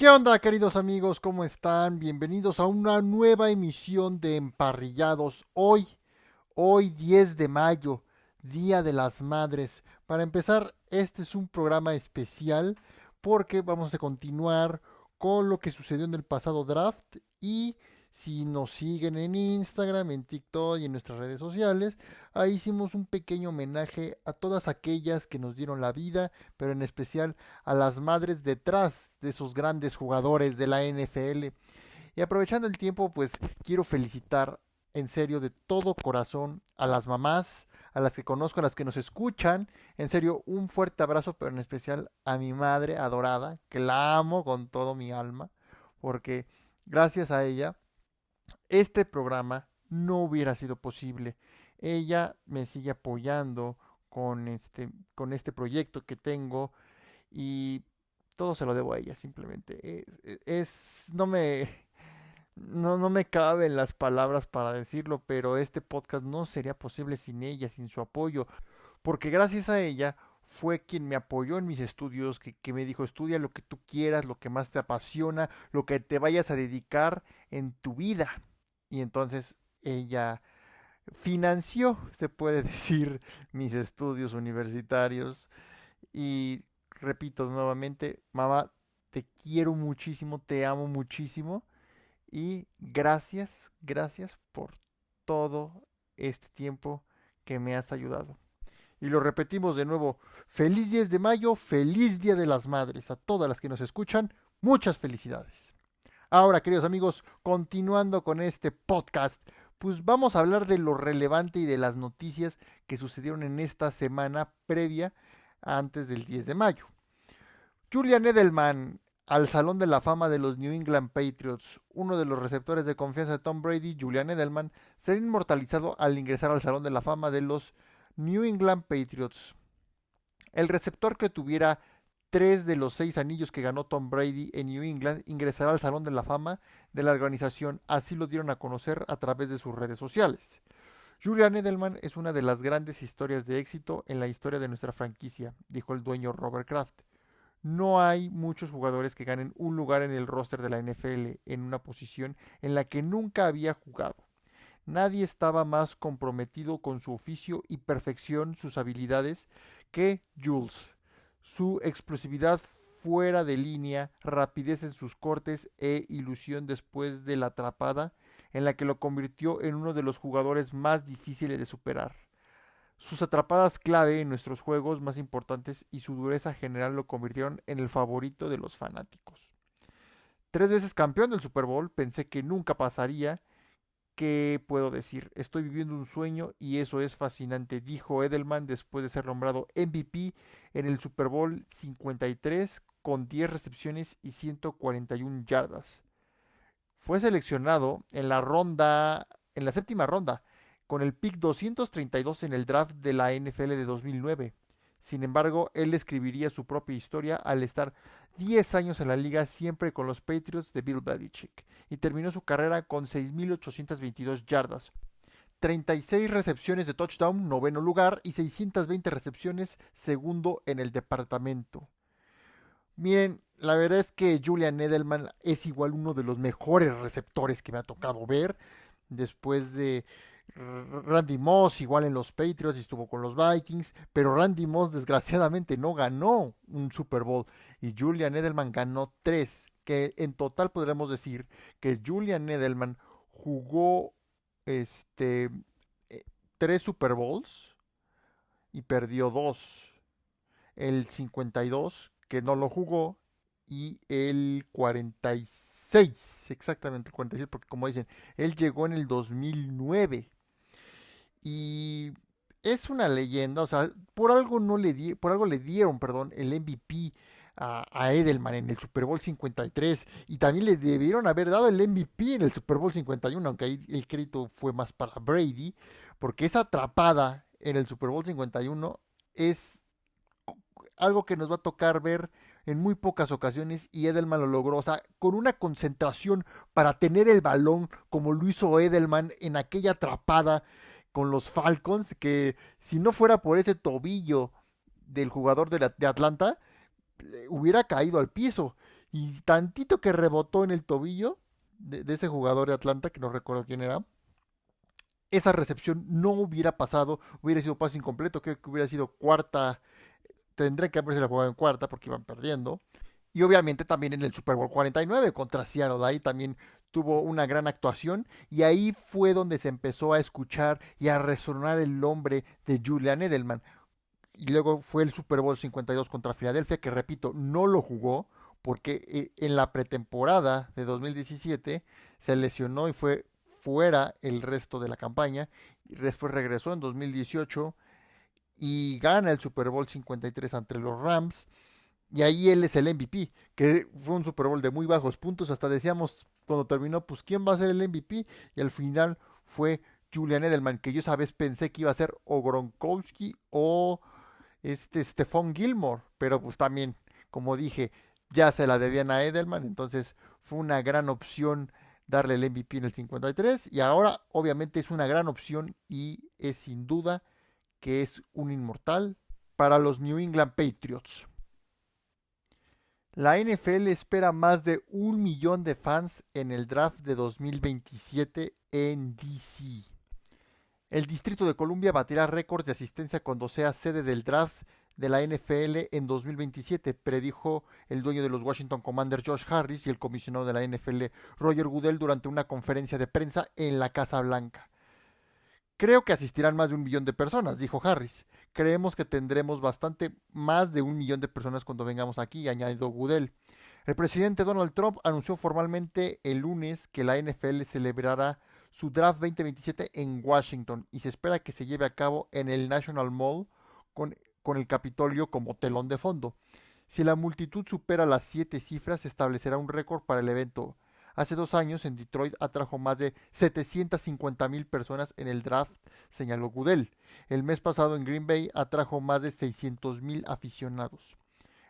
¿Qué onda, queridos amigos? ¿Cómo están? Bienvenidos a una nueva emisión de Emparrillados. Hoy 10 de mayo, Día de las Madres. Para empezar, este es un programa especial porque vamos a continuar con lo que sucedió en el pasado draft y si nos siguen en Instagram, en TikTok y en nuestras redes sociales, ahí hicimos un pequeño homenaje a todas aquellas que nos dieron la vida, pero en especial a las madres detrás de esos grandes jugadores de la NFL. Y aprovechando el tiempo, pues quiero felicitar en serio de todo corazón a las mamás, a las que conozco, a las que nos escuchan. En serio, un fuerte abrazo, pero en especial a mi madre adorada, que la amo con todo mi alma, porque gracias a ella este programa no hubiera sido posible. Ella me sigue apoyando con este proyecto que tengo y todo se lo debo a ella, simplemente. No me caben las palabras para decirlo, pero este podcast no sería posible sin ella, sin su apoyo, porque gracias a ella fue quien me apoyó en mis estudios, que me dijo, estudia lo que tú quieras, lo que más te apasiona, lo que te vayas a dedicar en tu vida. Y entonces ella financió, se puede decir, mis estudios universitarios. Y repito nuevamente, mamá, te quiero muchísimo, te amo muchísimo y gracias por todo este tiempo que me has ayudado. Y lo repetimos de nuevo, feliz 10 de mayo, feliz Día de las Madres. A todas las que nos escuchan, muchas felicidades. Ahora, queridos amigos, continuando con este podcast, pues vamos a hablar de lo relevante y de las noticias que sucedieron en esta semana previa antes del 10 de mayo. Julian Edelman al Salón de la Fama de los New England Patriots. Uno de los receptores de confianza de Tom Brady, Julian Edelman, será inmortalizado al ingresar al Salón de la Fama de los New England Patriots. El receptor que tuviera 3 de los 6 anillos que ganó Tom Brady en New England ingresará al Salón de la Fama de la organización, así lo dieron a conocer a través de sus redes sociales. Julian Edelman es una de las grandes historias de éxito en la historia de nuestra franquicia, dijo el dueño Robert Kraft. No hay muchos jugadores que ganen un lugar en el roster de la NFL en una posición en la que nunca había jugado. Nadie estaba más comprometido con su oficio y perfección sus habilidades que Jules. Su explosividad fuera de línea, rapidez en sus cortes e ilusión después de la atrapada, en la que lo convirtió en uno de los jugadores más difíciles de superar. Sus atrapadas clave en nuestros juegos más importantes y su dureza general lo convirtieron en el favorito de los fanáticos. 3 veces campeón del Super Bowl, pensé que nunca pasaría. ¿Qué puedo decir? Estoy viviendo un sueño y eso es fascinante, dijo Edelman después de ser nombrado MVP en el Super Bowl 53 con 10 recepciones y 141 yardas. Fue seleccionado en la séptima ronda, con el pick 232 en el draft de la NFL de 2009. Sin embargo, él escribiría su propia historia al estar 10 años en la liga siempre con los Patriots de Bill Belichick y terminó su carrera con 6.822 yardas, 36 recepciones de touchdown, noveno lugar, y 620 recepciones, segundo en el departamento. Miren, la verdad es que Julian Edelman es igual uno de los mejores receptores que me ha tocado ver. Después de Randy Moss, igual en los Patriots, estuvo con los Vikings, pero Randy Moss desgraciadamente no ganó un Super Bowl y Julian Edelman ganó 3, que en total podremos decir que Julian Edelman jugó este, eh, 3 Super Bowls y perdió 2. El 52 que no lo jugó y el 46, exactamente el 46, porque como dicen, él llegó en el 2009 y es una leyenda, o sea, por algo le dieron, perdón, el MVP a Edelman en el Super Bowl 53 y también le debieron haber dado el MVP en el Super Bowl 51, aunque ahí el crédito fue más para Brady, porque esa atrapada en el Super Bowl 51 es algo que nos va a tocar ver en muy pocas ocasiones y Edelman lo logró, o sea, con una concentración para tener el balón como lo hizo Edelman en aquella atrapada con los Falcons, que si no fuera por ese tobillo del jugador de Atlanta, hubiera caído al piso. y tantito que rebotó en el tobillo de ese jugador de Atlanta, que no recuerdo quién era, esa recepción no hubiera pasado, hubiera sido pase incompleto, creo que hubiera sido cuarta, tendría que haberse la jugado en cuarta porque iban perdiendo. Y obviamente también en el Super Bowl 49 contra Seattle, ahí también tuvo una gran actuación y ahí fue donde se empezó a escuchar y a resonar el nombre de Julian Edelman. Y luego fue el Super Bowl 52 contra Filadelfia, que repito, no lo jugó porque en la pretemporada de 2017 se lesionó y fue fuera el resto de la campaña. Y después regresó en 2018 y gana el Super Bowl 53 ante los Rams. Y ahí él es el MVP, que fue un Super Bowl de muy bajos puntos. Hasta decíamos cuando terminó, pues ¿quién va a ser el MVP? Y al final fue Julian Edelman, que yo esa vez pensé que iba a ser o Gronkowski o Stephon Gilmore, pero pues también, como dije, ya se la debían a Edelman, entonces fue una gran opción darle el MVP en el 53 y ahora obviamente es una gran opción y es sin duda que es un inmortal para los New England Patriots. La NFL espera más de 1 millón de fans en el draft de 2027 en DC. El Distrito de Columbia batirá récords de asistencia cuando sea sede del draft de la NFL en 2027, predijo el dueño de los Washington Commanders Josh Harris y el comisionado de la NFL Roger Goodell durante una conferencia de prensa en la Casa Blanca. Creo que asistirán más de 1 millón de personas, dijo Harris. Creemos que tendremos bastante más de 1 millón de personas cuando vengamos aquí, añadió Goodell. El presidente Donald Trump anunció formalmente el lunes que la NFL celebrará su draft 2027 en Washington y se espera que se lleve a cabo en el National Mall con el Capitolio como telón de fondo. Si la multitud supera las 7 cifras, se establecerá un récord para el evento. Hace 2 años en Detroit atrajo más de 750,000 personas en el draft, señaló Goodell. El mes pasado en Green Bay atrajo más de 600,000 aficionados.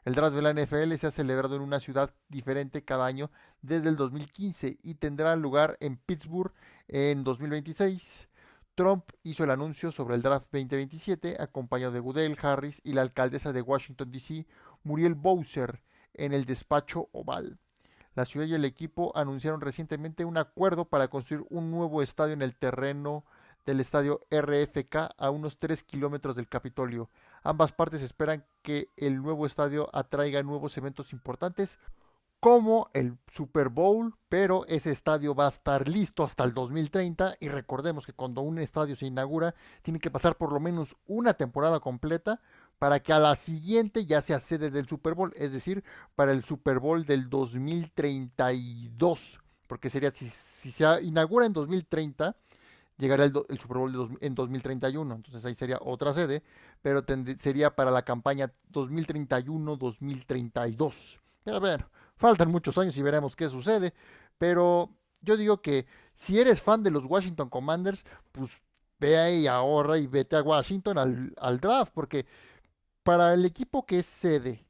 El draft de la NFL se ha celebrado en una ciudad diferente cada año desde el 2015 y tendrá lugar en Pittsburgh en 2026. Trump hizo el anuncio sobre el draft 2027 acompañado de Goodell, Harris y la alcaldesa de Washington, D.C., Muriel Bowser, en el despacho oval. La ciudad y el equipo anunciaron recientemente un acuerdo para construir un nuevo estadio en el terreno del estadio RFK a unos 3 kilómetros del Capitolio. Ambas partes esperan que el nuevo estadio atraiga nuevos eventos importantes como el Super Bowl, pero ese estadio va a estar listo hasta el 2030 y recordemos que cuando un estadio se inaugura tiene que pasar por lo menos una temporada completa para que a la siguiente ya sea sede del Super Bowl, es decir, para el Super Bowl del 2032, porque sería si se inaugura en 2030 llegará el Super Bowl en 2031, entonces ahí sería otra sede, pero sería para la campaña 2031-2032. Pero bueno, faltan muchos años y veremos qué sucede, pero yo digo que si eres fan de los Washington Commanders, pues ve ahí, ahorra y vete a Washington al draft, porque para el equipo que es sede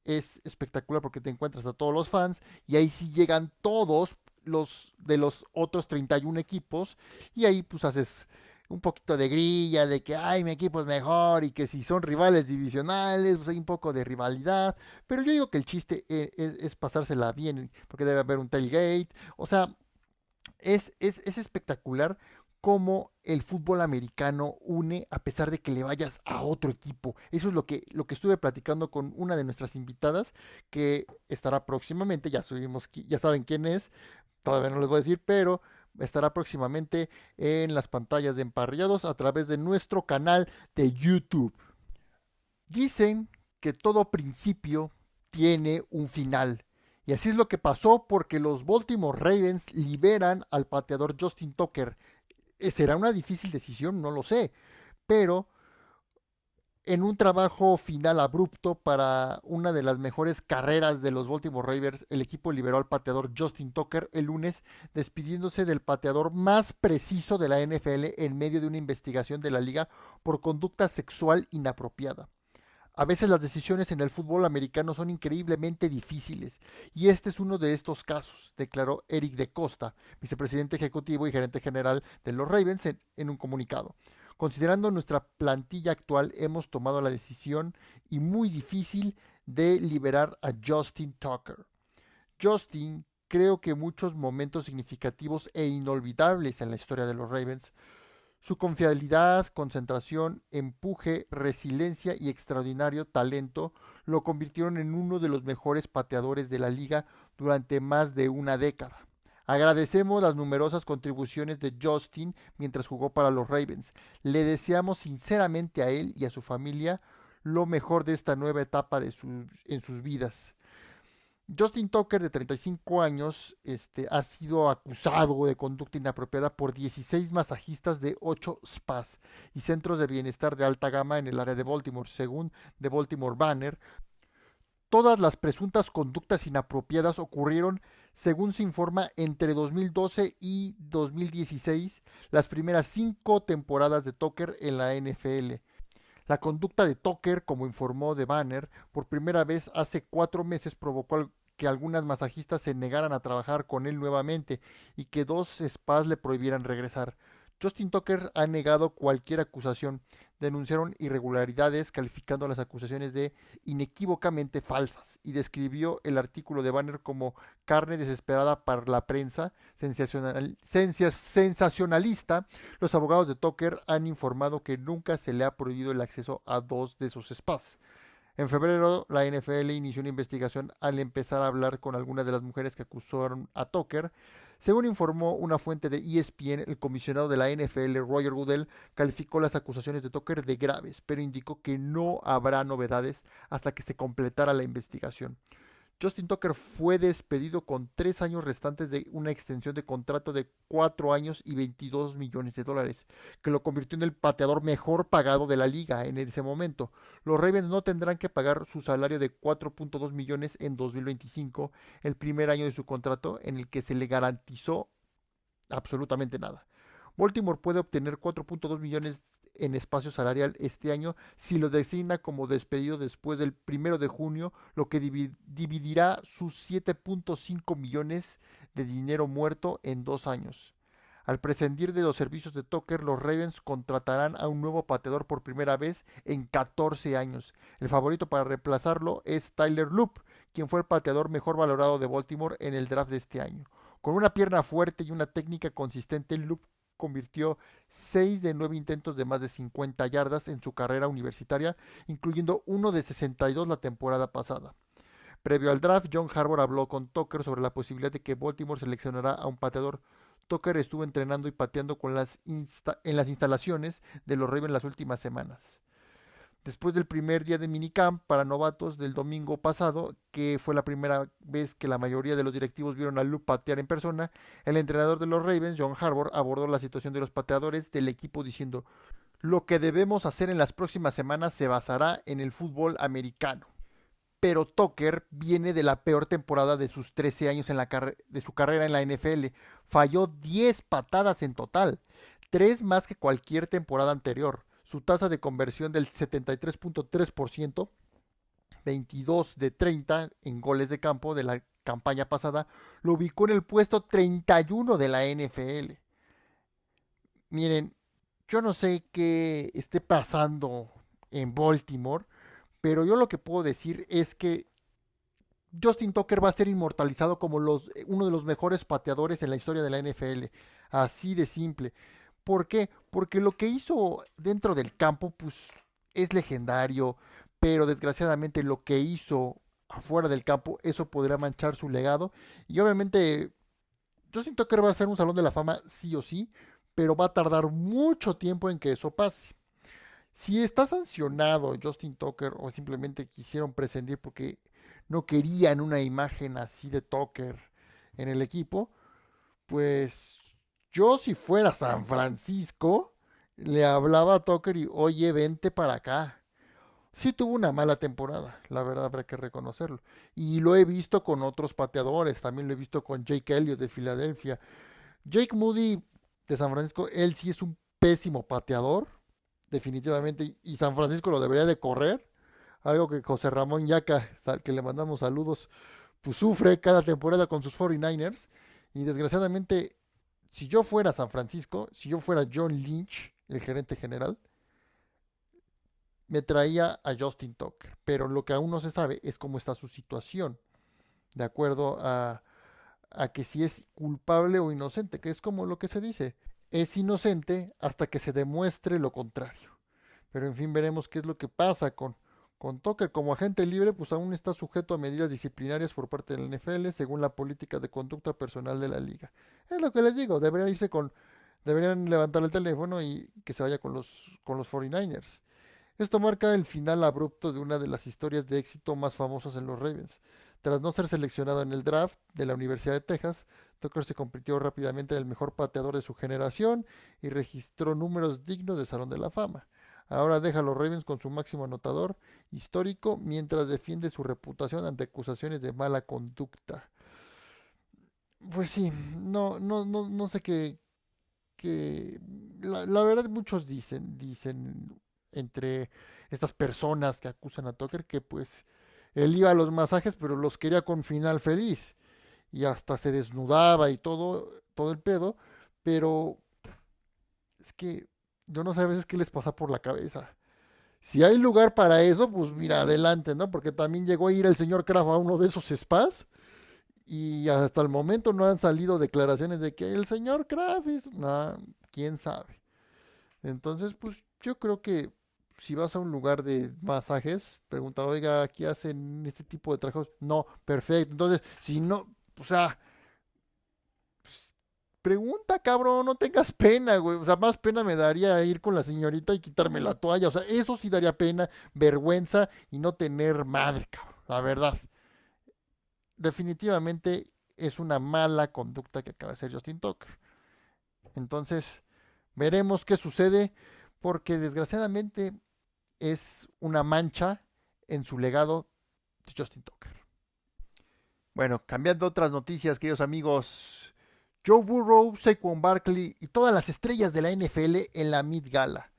es espectacular porque te encuentras a todos los fans y ahí sí llegan todos los de los otros 31 equipos y ahí pues haces un poquito de grilla de que ay mi equipo es mejor y que si son rivales divisionales pues hay un poco de rivalidad, pero yo digo que el chiste es pasársela bien porque debe haber un tailgate, o sea, es espectacular cómo el fútbol americano une a pesar de que le vayas a otro equipo. Eso es lo que estuve platicando con una de nuestras invitadas que estará próximamente, ya subimos, ya saben quién es, todavía no les voy a decir, pero estará próximamente en las pantallas de Emparrillados a través de nuestro canal de YouTube. Dicen que todo principio tiene un final. Y así es lo que pasó porque los Baltimore Ravens liberan al pateador Justin Tucker. ¿Será una difícil decisión? No lo sé. Pero en un trabajo final abrupto para una de las mejores carreras de los Baltimore Ravens, el equipo liberó al pateador Justin Tucker el lunes, despidiéndose del pateador más preciso de la NFL en medio de una investigación de la liga por conducta sexual inapropiada. A veces las decisiones en el fútbol americano son increíblemente difíciles y este es uno de estos casos, declaró Eric de Costa, vicepresidente ejecutivo y gerente general de los Ravens en un comunicado. Considerando nuestra plantilla actual, hemos tomado la decisión y muy difícil de liberar a Justin Tucker. Justin, creo que muchos momentos significativos e inolvidables en la historia de los Ravens. Su confiabilidad, concentración, empuje, resiliencia y extraordinario talento lo convirtieron en uno de los mejores pateadores de la liga durante más de una década. Agradecemos las numerosas contribuciones de Justin mientras jugó para los Ravens. Le deseamos sinceramente a él y a su familia lo mejor de esta nueva etapa en sus vidas. Justin Tucker, de 35 años, ha sido acusado de conducta inapropiada por 16 masajistas de 8 spas y centros de bienestar de alta gama en el área de Baltimore, según The Baltimore Banner. Todas las presuntas conductas inapropiadas ocurrieron, según se informa, entre 2012 y 2016, las primeras 5 temporadas de Tucker en la NFL. La conducta de Tucker, como informó The Banner, por primera vez hace 4 meses provocó que algunas masajistas se negaran a trabajar con él nuevamente y que 2 spas le prohibieran regresar. Justin Tucker ha negado cualquier acusación. Denunciaron irregularidades calificando las acusaciones de inequívocamente falsas y describió el artículo de Banner como carne desesperada para la prensa sensacionalista. Los abogados de Tucker han informado que nunca se le ha prohibido el acceso a 2 de sus spas. En febrero, la NFL inició una investigación al empezar a hablar con algunas de las mujeres que acusaron a Tucker. Según informó una fuente de ESPN, el comisionado de la NFL, Roger Goodell, calificó las acusaciones de Tucker de graves, pero indicó que no habrá novedades hasta que se completara la investigación. Justin Tucker fue despedido con 3 años restantes de una extensión de contrato de 4 años y $22 millones, que lo convirtió en el pateador mejor pagado de la liga en ese momento. Los Ravens no tendrán que pagar su salario de 4.2 millones en 2025, el primer año de su contrato en el que se le garantizó absolutamente nada. Baltimore puede obtener 4.2 millones en espacio salarial este año si lo designa como despedido después del 1 de junio, lo que dividirá sus 7.5 millones de dinero muerto en 2 años. Al prescindir de los servicios de Tucker, los Ravens contratarán a un nuevo pateador por primera vez en 14 años. El favorito para reemplazarlo es Tyler Loop, quien fue el pateador mejor valorado de Baltimore en el draft de este año. Con una pierna fuerte y una técnica consistente, Loop convirtió 6 de 9 intentos de más de 50 yardas en su carrera universitaria, incluyendo uno de 62 la temporada pasada. Previo al draft, John Harbaugh habló con Tucker sobre la posibilidad de que Baltimore seleccionara a un pateador. Tucker estuvo entrenando y pateando en las instalaciones de los Ravens las últimas semanas. Después del primer día de minicamp para novatos del domingo pasado, que fue la primera vez que la mayoría de los directivos vieron a Luke patear en persona, el entrenador de los Ravens, John Harbaugh, abordó la situación de los pateadores del equipo diciendo: lo que debemos hacer en las próximas semanas se basará en el fútbol americano. Pero Tucker viene de la peor temporada de sus 13 años de su carrera en la NFL. Falló 10 patadas en total, 3 más que cualquier temporada anterior. Su tasa de conversión del 73.3%, 22 de 30 en goles de campo de la campaña pasada, lo ubicó en el puesto 31 de la NFL. Miren, yo no sé qué esté pasando en Baltimore, pero yo lo que puedo decir es que Justin Tucker va a ser inmortalizado como uno de los mejores pateadores en la historia de la NFL. Así de simple. ¿Por qué? Porque lo que hizo dentro del campo, pues, es legendario, pero desgraciadamente lo que hizo afuera del campo, eso podrá manchar su legado. Y obviamente, Justin Tucker va a ser un salón de la fama sí o sí, pero va a tardar mucho tiempo en que eso pase. Si está sancionado Justin Tucker o simplemente quisieron prescindir porque no querían una imagen así de Tucker en el equipo, pues yo si fuera San Francisco le hablaba a Tucker y oye, vente para acá. Sí tuvo una mala temporada, la verdad habrá que reconocerlo. Y lo he visto con otros pateadores, también lo he visto con Jake Elliott de Filadelfia. Jake Moody de San Francisco, él sí es un pésimo pateador, definitivamente, y San Francisco lo debería de correr. Algo que José Ramón Yaca, que le mandamos saludos, pues sufre cada temporada con sus 49ers. Y desgraciadamente, si yo fuera San Francisco, si yo fuera John Lynch, el gerente general, me traía a Justin Tucker. Pero lo que aún no se sabe es cómo está su situación. de acuerdo a que si es culpable o inocente, que es como lo que se dice. Es inocente hasta que se demuestre lo contrario. Pero en fin, veremos qué es lo que pasa con Tucker. Como agente libre, pues aún está sujeto a medidas disciplinarias por parte de la NFL según la política de conducta personal de la liga. Es lo que les digo, deberían levantar el teléfono y que se vaya con los 49ers. Esto marca el final abrupto de una de las historias de éxito más famosas en los Ravens. Tras no ser seleccionado en el draft de la Universidad de Texas, Tucker se convirtió rápidamente en el mejor pateador de su generación y registró números dignos de Salón de la Fama. Ahora deja a los Ravens con su máximo anotador histórico mientras defiende su reputación ante acusaciones de mala conducta. Pues sí, no sé la verdad muchos dicen entre estas personas que acusan a Tucker que pues él iba a los masajes pero los quería con final feliz y hasta se desnudaba y todo el pedo, pero es que yo no sé a veces qué les pasa por la cabeza. Si hay lugar para eso, pues mira, adelante, ¿no? Porque también llegó a ir el señor Kraft a uno de esos spas y hasta el momento no han salido declaraciones de que el señor Kraft es... No, quién sabe. Entonces, pues yo creo que si vas a un lugar de masajes, pregunta, oiga, ¿qué hacen este tipo de trabajos? No, perfecto. Entonces, si no, o sea, pues, pregunta, cabrón, no tengas pena, güey. O sea, más pena me daría ir con la señorita y quitarme la toalla. O sea, eso sí daría pena, vergüenza y no tener madre, cabrón. La verdad. Definitivamente es una mala conducta que acaba de hacer Justin Tucker. Entonces, veremos qué sucede, porque desgraciadamente es una mancha en su legado de Justin Tucker. Bueno, cambiando otras noticias, queridos amigos, Joe Burrow, Saquon Barkley y todas las estrellas de la NFL en la Met Gala.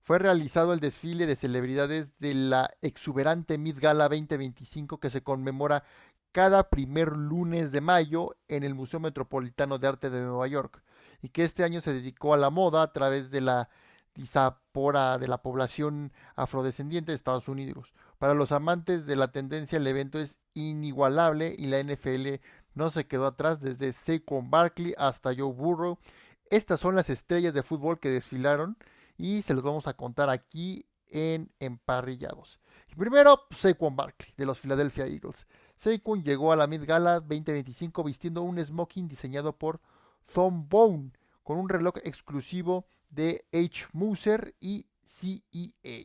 Fue realizado el desfile de celebridades de la exuberante Met Gala 2025 que se conmemora cada primer lunes de mayo en el Museo Metropolitano de Arte de Nueva York y que este año se dedicó a la moda a través de la diáspora de la población afrodescendiente de Estados Unidos. Para los amantes de la tendencia, el evento es inigualable y la NFL no se quedó atrás desde Saquon Barkley hasta Joe Burrow. Estas son las estrellas de fútbol que desfilaron y se los vamos a contar aquí en Emparrillados. Primero, Saquon Barkley, de los Philadelphia Eagles. Saquon llegó a la Met Gala 2025 vistiendo un smoking diseñado por Thom Bone, con un reloj exclusivo de H. Moser y CEA.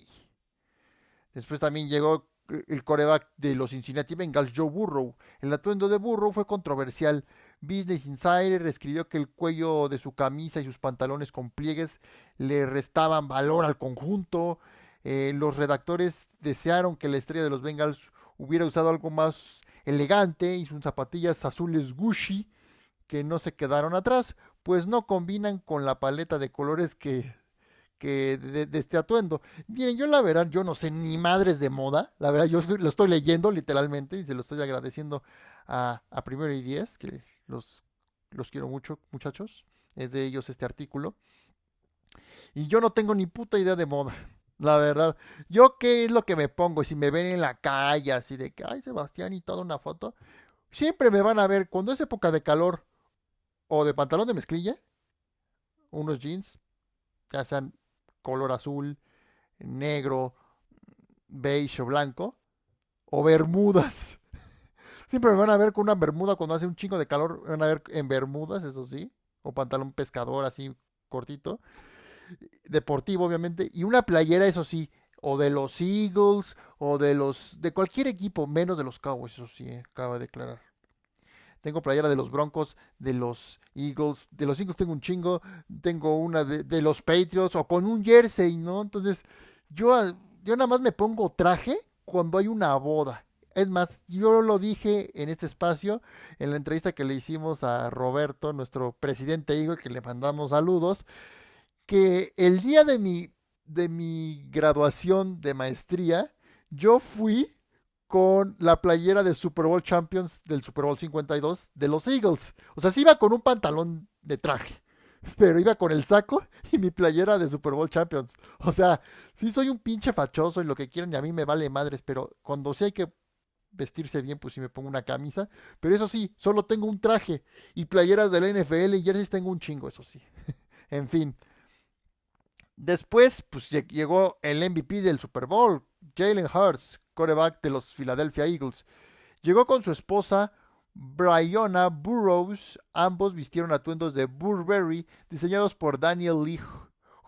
Después también llegó el quarterback de los Cincinnati Bengals, Joe Burrow. El atuendo de Burrow fue controversial. Business Insider escribió que el cuello de su camisa y sus pantalones con pliegues le restaban valor al conjunto. Los redactores desearon que la estrella de los Bengals hubiera usado algo más elegante y sus zapatillas azules Gucci, que no se quedaron atrás, pues no combinan con la paleta de colores de este atuendo. Miren, yo la verdad, yo no sé ni madres de moda, la verdad, yo lo estoy leyendo literalmente y se lo estoy agradeciendo a Primero y Diez, que los quiero mucho, muchachos, es de ellos este artículo. Y yo no tengo ni puta idea de moda. La verdad, yo qué es lo que me pongo, si me ven en la calle así de que, ay Sebastián y toda una foto, siempre me van a ver cuando es época de calor o de pantalón de mezclilla, unos jeans, ya sean color azul, negro, beige o blanco, o bermudas. Siempre me van a ver con una bermuda cuando hace un chingo de calor, me van a ver en bermudas, eso sí, o pantalón pescador así cortito, deportivo obviamente, y una playera, eso sí, o de los Eagles, o de cualquier equipo, menos de los Cowboys, eso sí, acaba de declarar. Tengo playera de los Broncos, de los Eagles tengo un chingo, tengo una de los Patriots o con un jersey, ¿no? Entonces, yo nada más me pongo traje cuando hay una boda. Es más, yo lo dije en este espacio, en la entrevista que le hicimos a Roberto, nuestro presidente Eagle, que le mandamos saludos, que el día de mi graduación de maestría, yo fui con la playera de Super Bowl Champions del Super Bowl 52 de los Eagles. O sea, sí iba con un pantalón de traje, pero iba con el saco y mi playera de Super Bowl Champions. O sea, sí soy un pinche fachoso y lo que quieran y a mí me vale madres, pero cuando sí hay que vestirse bien, pues sí me pongo una camisa. Pero eso sí, solo tengo un traje. Y playeras de la NFL y jerseys tengo un chingo, eso sí. En fin. Después, pues llegó el MVP del Super Bowl, Jalen Hurts, quarterback de los Philadelphia Eagles. Llegó con su esposa, Bryona Burrows. Ambos vistieron atuendos de Burberry, diseñados por Daniel Lee.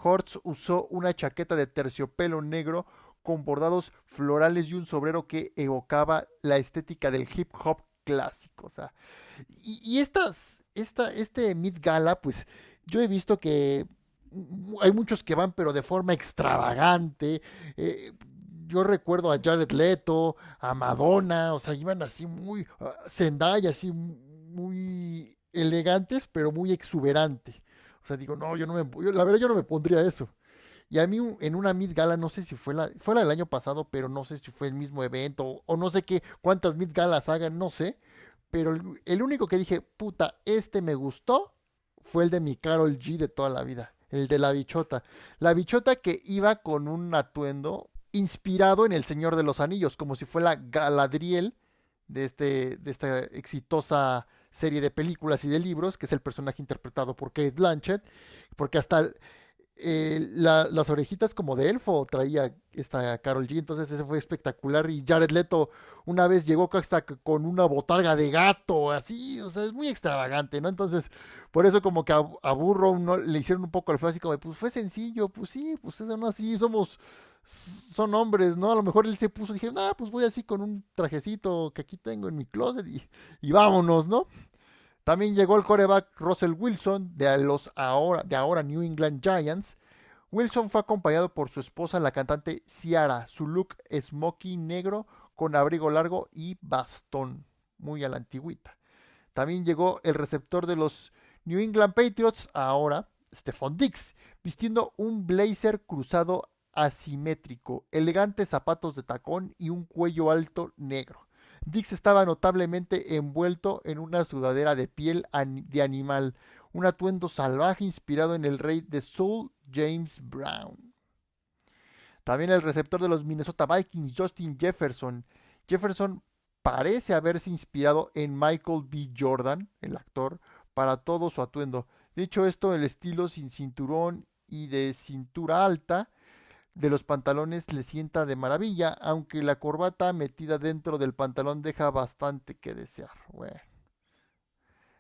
Hurts usó una chaqueta de terciopelo negro con bordados florales y un sombrero que evocaba la estética del hip hop clásico. O sea, este Mid Gala, pues yo he visto que hay muchos que van, pero de forma extravagante. Eh, yo recuerdo a Jared Leto, a Madonna, o sea, iban así muy, Zendaya, así muy elegantes, pero muy exuberante. O sea, digo, no, la verdad yo no me pondría eso. Y a mí en una Mid Gala, no sé si fue la del año pasado, pero no sé si fue el mismo evento, o no sé cuántas Mid Galas hagan, no sé. Pero el único que dije, puta, este me gustó, fue el de mi Karol G de toda la vida, el de la bichota. La bichota que iba con un atuendo inspirado en El Señor de los Anillos, como si fuera Galadriel de esta exitosa serie de películas y de libros, que es el personaje interpretado por Kate Blanchett, porque hasta las orejitas como de elfo traía esta Karol G, entonces ese fue espectacular. Y Jared Leto una vez llegó hasta con una botarga de gato, así, o sea, es muy extravagante, ¿no? Entonces, por eso como que a Burrow no, le hicieron un poco el feo, así como, pues fue sencillo, pues sí, pues eso no así, son hombres, ¿no? A lo mejor él se puso, dije, pues voy así con un trajecito que aquí tengo en mi closet y vámonos, ¿no? También llegó el quarterback Russell Wilson de ahora New England Giants. Wilson fue acompañado por su esposa, la cantante Ciara. Su look smoky negro con abrigo largo y bastón, muy a la antigüita. También llegó el receptor de los New England Patriots, ahora Stephon Diggs, vistiendo un blazer cruzado asimétrico, elegantes zapatos de tacón y un cuello alto negro. Dix estaba notablemente envuelto en una sudadera de piel de animal, un atuendo salvaje inspirado en el rey de soul James Brown. También el receptor de los Minnesota Vikings, Justin Jefferson. Jefferson parece haberse inspirado en Michael B. Jordan, el actor, para todo su atuendo. Dicho esto, el estilo sin cinturón y de cintura alta de los pantalones le sienta de maravilla, aunque la corbata metida dentro del pantalón deja bastante que desear. Bueno.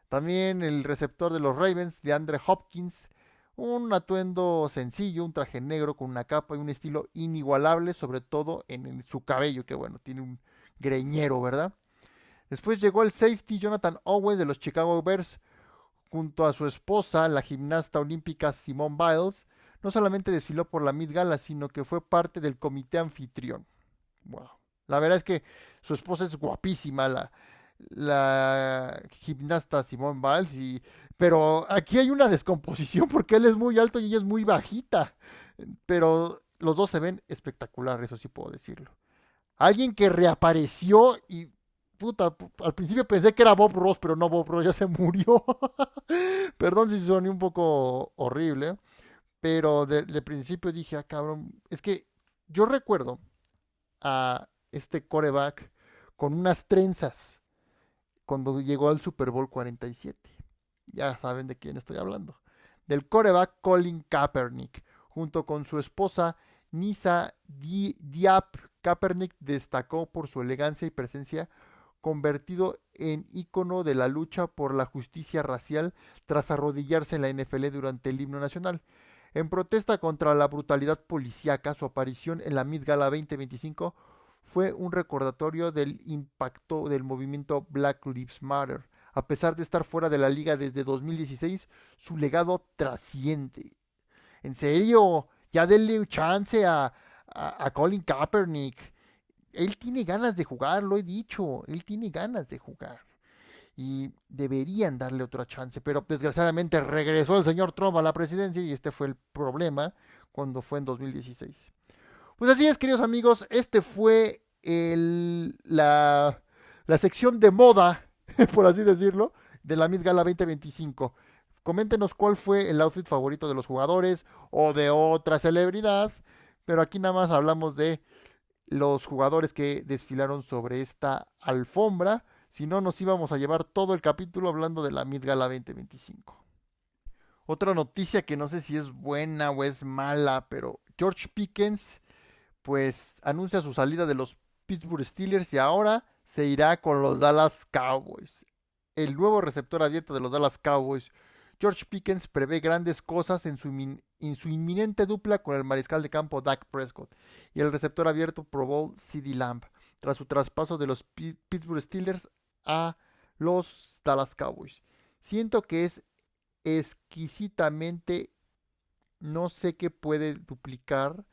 También el receptor de los Ravens, de Andre Hopkins, un atuendo sencillo, un traje negro con una capa y un estilo inigualable, sobre todo en su cabello, que bueno, tiene un greñero, ¿verdad? Después llegó el safety Jonathan Owens de los Chicago Bears, junto a su esposa, la gimnasta olímpica Simone Biles. No solamente desfiló por la Mid Gala, sino que fue parte del comité anfitrión. Wow. La verdad es que su esposa es guapísima, la gimnasta Simone Biles, pero aquí hay una descomposición porque él es muy alto y ella es muy bajita. Pero los dos se ven espectacular, eso sí puedo decirlo. Alguien que reapareció y puta, al principio pensé que era Bob Ross, pero no, Bob Ross ya se murió. Perdón si soné un poco horrible, pero de principio dije, cabrón, es que yo recuerdo a este coreback con unas trenzas cuando llegó al Super Bowl 47. Ya saben de quién estoy hablando. Del coreback Colin Kaepernick, junto con su esposa Nisa Diab. Kaepernick destacó por su elegancia y presencia, convertido en ícono de la lucha por la justicia racial tras arrodillarse en la NFL durante el himno nacional. En protesta contra la brutalidad policíaca, su aparición en la Mid Gala 2025 fue un recordatorio del impacto del movimiento Black Lives Matter. A pesar de estar fuera de la liga desde 2016, su legado trasciende. En serio, ya denle chance a Colin Kaepernick. Él tiene ganas de jugar, lo he dicho, él tiene ganas de jugar. Y deberían darle otra chance, pero desgraciadamente regresó el señor Trump a la presidencia y este fue el problema cuando fue en 2016. Pues así es, queridos amigos, este fue la sección de moda, por así decirlo, de la Met Gala 2025. Coméntenos cuál fue el outfit favorito de los jugadores o de otra celebridad, pero aquí nada más hablamos de los jugadores que desfilaron sobre esta alfombra. Si no, nos íbamos a llevar todo el capítulo hablando de la Met Gala 2025. Otra noticia que no sé si es buena o es mala, pero George Pickens pues anuncia su salida de los Pittsburgh Steelers y ahora se irá con los Dallas Cowboys. El nuevo receptor abierto de los Dallas Cowboys, George Pickens, prevé grandes cosas en su inminente dupla con el mariscal de campo Dak Prescott y el receptor abierto Pro Bowl CeeDee Lamb, tras su traspaso de los Pittsburgh Steelers a los Dallas Cowboys. Siento que es exquisitamente, no sé qué puede duplicar,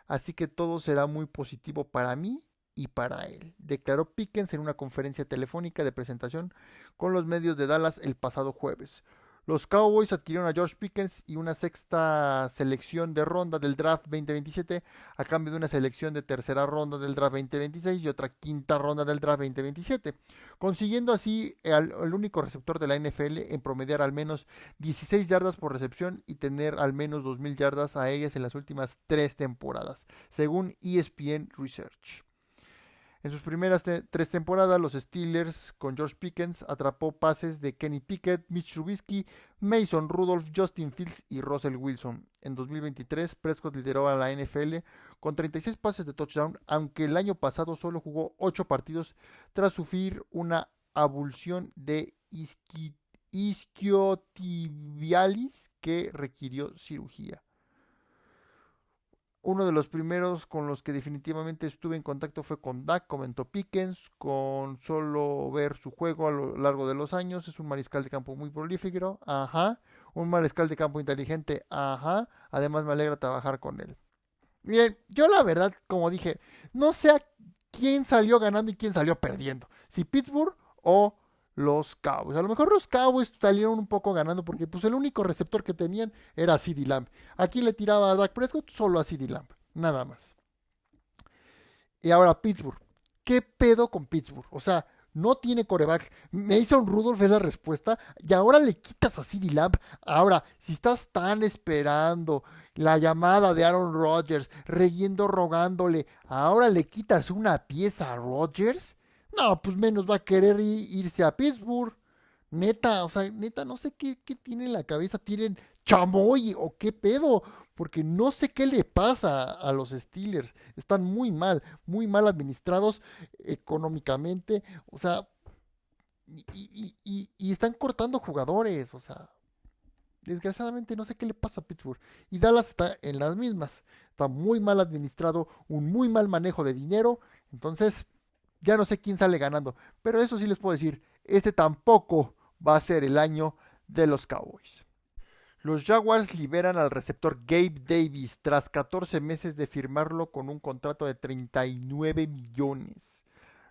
así que todo será muy positivo para mí y para él, declaró Pickens en una conferencia telefónica de presentación con los medios de Dallas el pasado jueves. Los Cowboys adquirieron a George Pickens y una sexta selección de ronda del draft 2027 a cambio de una selección de tercera ronda del draft 2026 y otra quinta ronda del draft 2027, consiguiendo así el único receptor de la NFL en promediar al menos 16 yardas por recepción y tener al menos 2,000 yardas aéreas en las últimas 3 temporadas, según ESPN Research. En sus primeras 3 temporadas, los Steelers, con George Pickens, atrapó pases de Kenny Pickett, Mitch Trubisky, Mason Rudolph, Justin Fields y Russell Wilson. En 2023, Prescott lideró a la NFL con 36 pases de touchdown, aunque el año pasado solo jugó 8 partidos tras sufrir una abulsión de isquiotibialis que requirió cirugía. Uno de los primeros con los que definitivamente estuve en contacto fue con Dak, comentó Pickens, con solo ver su juego a lo largo de los años. Es un mariscal de campo muy prolífico, ajá, un mariscal de campo inteligente, ajá, además me alegra trabajar con él. Miren, yo la verdad, como dije, no sé a quién salió ganando y quién salió perdiendo, si Pittsburgh o los Cowboys. A lo mejor los Cowboys salieron un poco ganando porque pues el único receptor que tenían era CeeDee Lamb. Aquí le tiraba a Dak Prescott solo a CeeDee Lamb, nada más. Y ahora Pittsburgh. ¿Qué pedo con Pittsburgh? O sea, no tiene coreback. Mason Rudolph es la respuesta y ahora le quitas a CeeDee Lamb. Ahora, si estás tan esperando la llamada de Aaron Rodgers, rogándole, ahora le quitas una pieza a Rodgers. No, pues menos va a querer irse a Pittsburgh. Neta, o sea, neta, no sé qué tiene en la cabeza. ¿Tienen chamoy o qué pedo? Porque no sé qué le pasa a los Steelers. Están muy mal administrados económicamente. O sea, y están cortando jugadores. O sea, desgraciadamente no sé qué le pasa a Pittsburgh. Y Dallas está en las mismas. Está muy mal administrado, un muy mal manejo de dinero. Entonces, ya no sé quién sale ganando, pero eso sí les puedo decir, este tampoco va a ser el año de los Cowboys. Los Jaguars liberan al receptor Gabe Davis tras 14 meses de firmarlo con un contrato de 39 millones.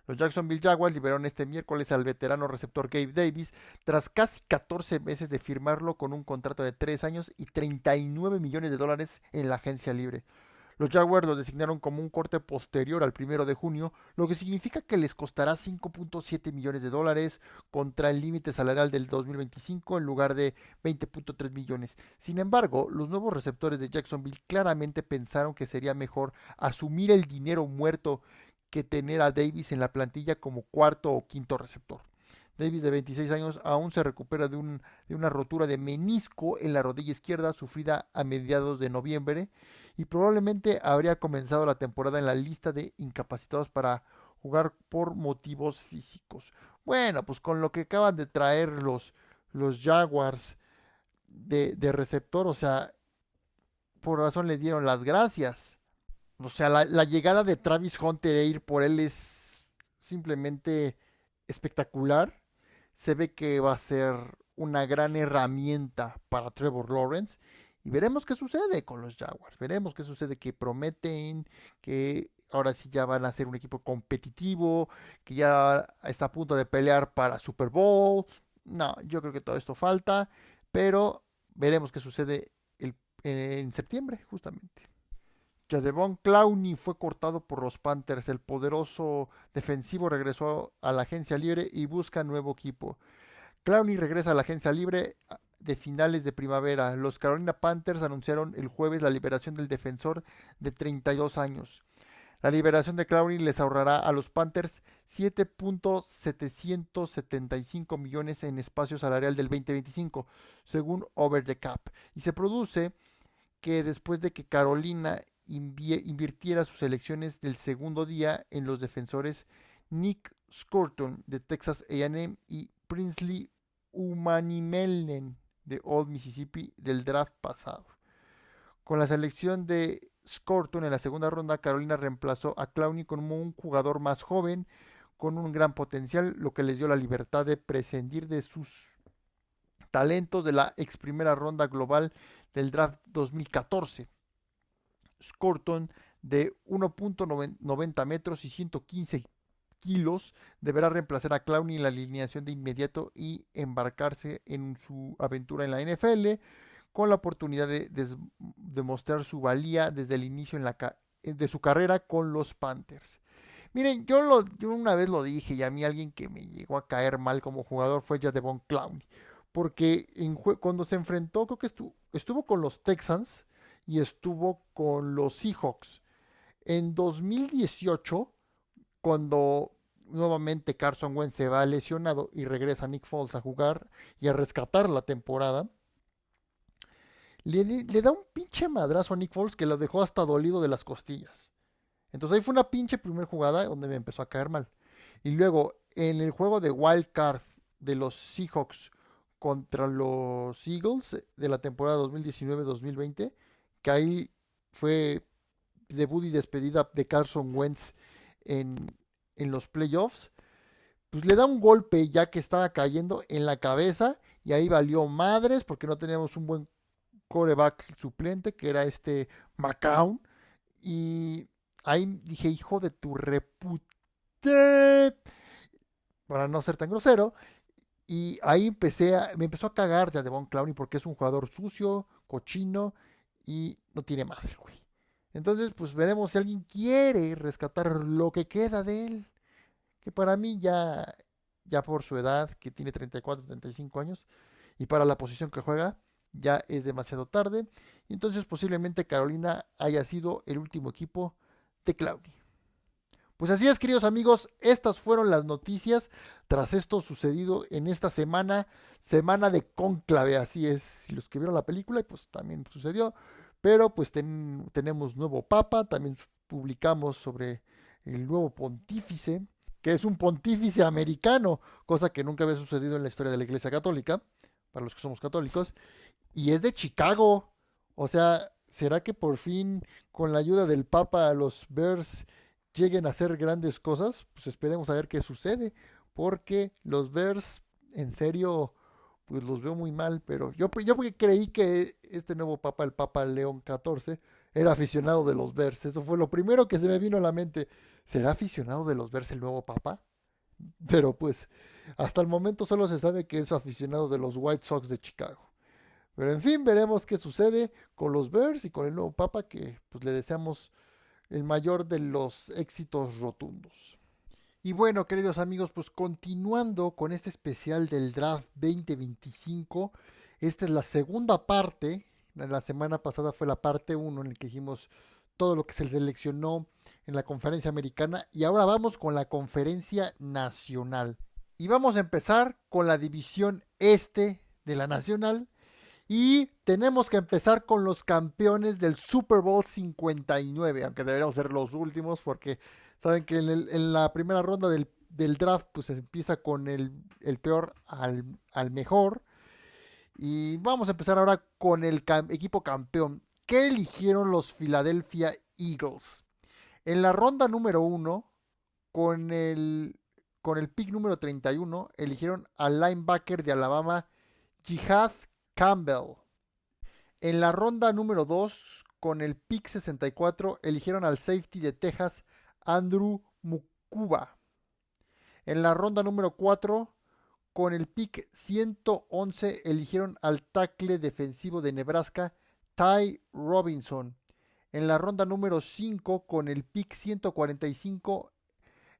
Los Jacksonville Jaguars liberaron este miércoles al veterano receptor Gabe Davis tras casi 14 meses de firmarlo con un contrato de 3 años y 39 millones de dólares en la agencia libre. Los Jaguars lo designaron como un corte posterior al 1 de junio, lo que significa que les costará 5.7 millones de dólares contra el límite salarial del 2025 en lugar de 20.3 millones. Sin embargo, los nuevos receptores de Jacksonville claramente pensaron que sería mejor asumir el dinero muerto que tener a Davis en la plantilla como cuarto o quinto receptor. Davis, de 26 años, aún se recupera de una rotura de menisco en la rodilla izquierda sufrida a mediados de noviembre y probablemente habría comenzado la temporada en la lista de incapacitados para jugar por motivos físicos. Bueno, pues con lo que acaban de traer los Jaguars de receptor, o sea, por razón le dieron las gracias. O sea, la llegada de Travis Hunter e ir por él es simplemente espectacular. Se ve que va a ser una gran herramienta para Trevor Lawrence y veremos qué sucede con los Jaguars. Veremos qué sucede, que prometen, que ahora sí ya van a ser un equipo competitivo, que ya está a punto de pelear para Super Bowl. No, yo creo que todo esto falta, pero veremos qué sucede en septiembre justamente. Jadeveon Clowney fue cortado por los Panthers. El poderoso defensivo regresó a la agencia libre y busca nuevo equipo. Clowney regresa a la agencia libre de finales de primavera. Los Carolina Panthers anunciaron el jueves la liberación del defensor de 32 años. La liberación de Clowney les ahorrará a los Panthers 7.775 millones en espacio salarial del 2025, según Over the Cap. Y se produce que después de que Carolina invirtiera sus elecciones del segundo día en los defensores Nick Scurton de Texas A&M y Princely Umanimelen de Old Mississippi del draft pasado. Con la selección de Scurton en la segunda ronda, Carolina reemplazó a Clowney como un jugador más joven con un gran potencial, lo que les dio la libertad de prescindir de sus talentos de la ex primera ronda global del draft 2014. Scurton, de 1.90 metros y 115 kilos, deberá reemplazar a Clowney en la alineación de inmediato y embarcarse en su aventura en la NFL con la oportunidad de demostrar su valía desde el inicio de su carrera con los Panthers. Miren, yo una vez lo dije y a mí alguien que me llegó a caer mal como jugador fue Jadeveon Clowney. Porque cuando se enfrentó, creo que estuvo con los Texans y estuvo con los Seahawks. En 2018, cuando nuevamente Carson Wentz se va lesionado y regresa Nick Foles a jugar y a rescatar la temporada, le da un pinche madrazo a Nick Foles que lo dejó hasta dolido de las costillas. Entonces ahí fue una pinche primera jugada donde me empezó a caer mal. Y luego en el juego de Wild Card de los Seahawks contra los Eagles de la temporada 2019-2020, que ahí fue debut y despedida de Carson Wentz en los playoffs, pues le da un golpe ya que estaba cayendo en la cabeza y ahí valió madres porque no teníamos un buen quarterback suplente que era McCown y ahí dije, hijo de tu repute, para no ser tan grosero, y ahí me empezó a cagar Jadeveon Clowney porque es un jugador sucio, cochino y no tiene madre, güey. Entonces, pues veremos si alguien quiere rescatar lo que queda de él. Que para mí ya por su edad, que tiene 34, 35 años, y para la posición que juega, ya es demasiado tarde. Y entonces posiblemente Carolina haya sido el último equipo de Clowney. Pues así es, queridos amigos, estas fueron las noticias tras esto sucedido en esta semana de cónclave, así es, si los que vieron la película, pues también sucedió, pero pues tenemos nuevo papa, también publicamos sobre el nuevo pontífice, que es un pontífice americano, cosa que nunca había sucedido en la historia de la Iglesia Católica, para los que somos católicos, y es de Chicago, o sea, ¿será que por fin con la ayuda del papa los Bears lleguen a hacer grandes cosas? Pues esperemos a ver qué sucede, porque los Bears, en serio, pues los veo muy mal, pero yo porque creí que este nuevo papa, el Papa León XIV, era aficionado de los Bears. Eso fue lo primero que se me vino a la mente. ¿Será aficionado de los Bears el nuevo papa? Pero pues, hasta el momento solo se sabe que es aficionado de los White Sox de Chicago. Pero en fin, veremos qué sucede con los Bears y con el nuevo papa, que pues le deseamos el mayor de los éxitos rotundos. Y bueno, queridos amigos, pues continuando con este especial del Draft 2025, esta es la segunda parte. La semana pasada fue la parte 1 en la que dijimos todo lo que se seleccionó en la conferencia americana y ahora vamos con la conferencia nacional. Y vamos a empezar con la división este de la nacional y tenemos que empezar con los campeones del Super Bowl 59, aunque deberíamos ser los últimos porque saben que en la primera ronda del draft pues se empieza con el peor al mejor. Y vamos a empezar ahora con el equipo campeón. ¿Qué eligieron los Philadelphia Eagles? En la ronda número 1, con el pick número 31, eligieron al linebacker de Alabama, Jihad Campbell. En la ronda número 2, con el pick 64, eligieron al safety de Texas, Andrew Mukuba. En la ronda número 4, con el pick 111, eligieron al tackle defensivo de Nebraska, Ty Robinson. En la ronda número 5, con el pick 145,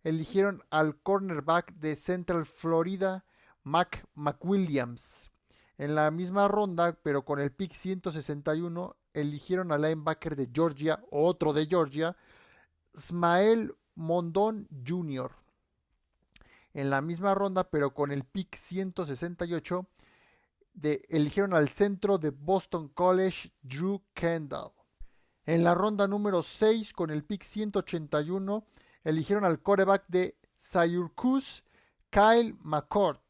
eligieron al cornerback de Central Florida, Mac McWilliams. En la misma ronda, pero con el pick 161, eligieron al linebacker de Georgia, otro de Georgia, Smael Mondon Jr. En la misma ronda, pero con el pick 168, eligieron al centro de Boston College, Drew Kendall. En la ronda número 6, con el pick 181, eligieron al quarterback de Syracuse, Kyle McCord.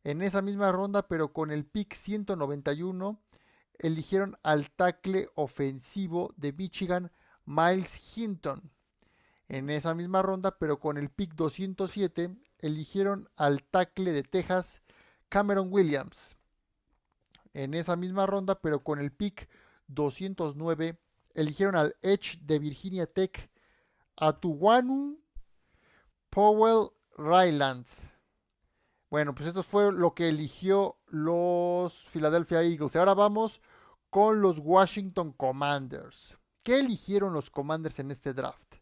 En esa misma ronda, pero con el pick 191, eligieron al tackle ofensivo de Michigan, Miles Hinton. En esa misma ronda, pero con el pick 207, eligieron al tackle de Texas, Cameron Williams. En esa misma ronda, pero con el pick 209, eligieron al Edge de Virginia Tech, Atuwanu Powell Ryland. Bueno, pues esto fue lo que eligió los Philadelphia Eagles. Y ahora vamos con los Washington Commanders. ¿Qué eligieron los Commanders en este draft?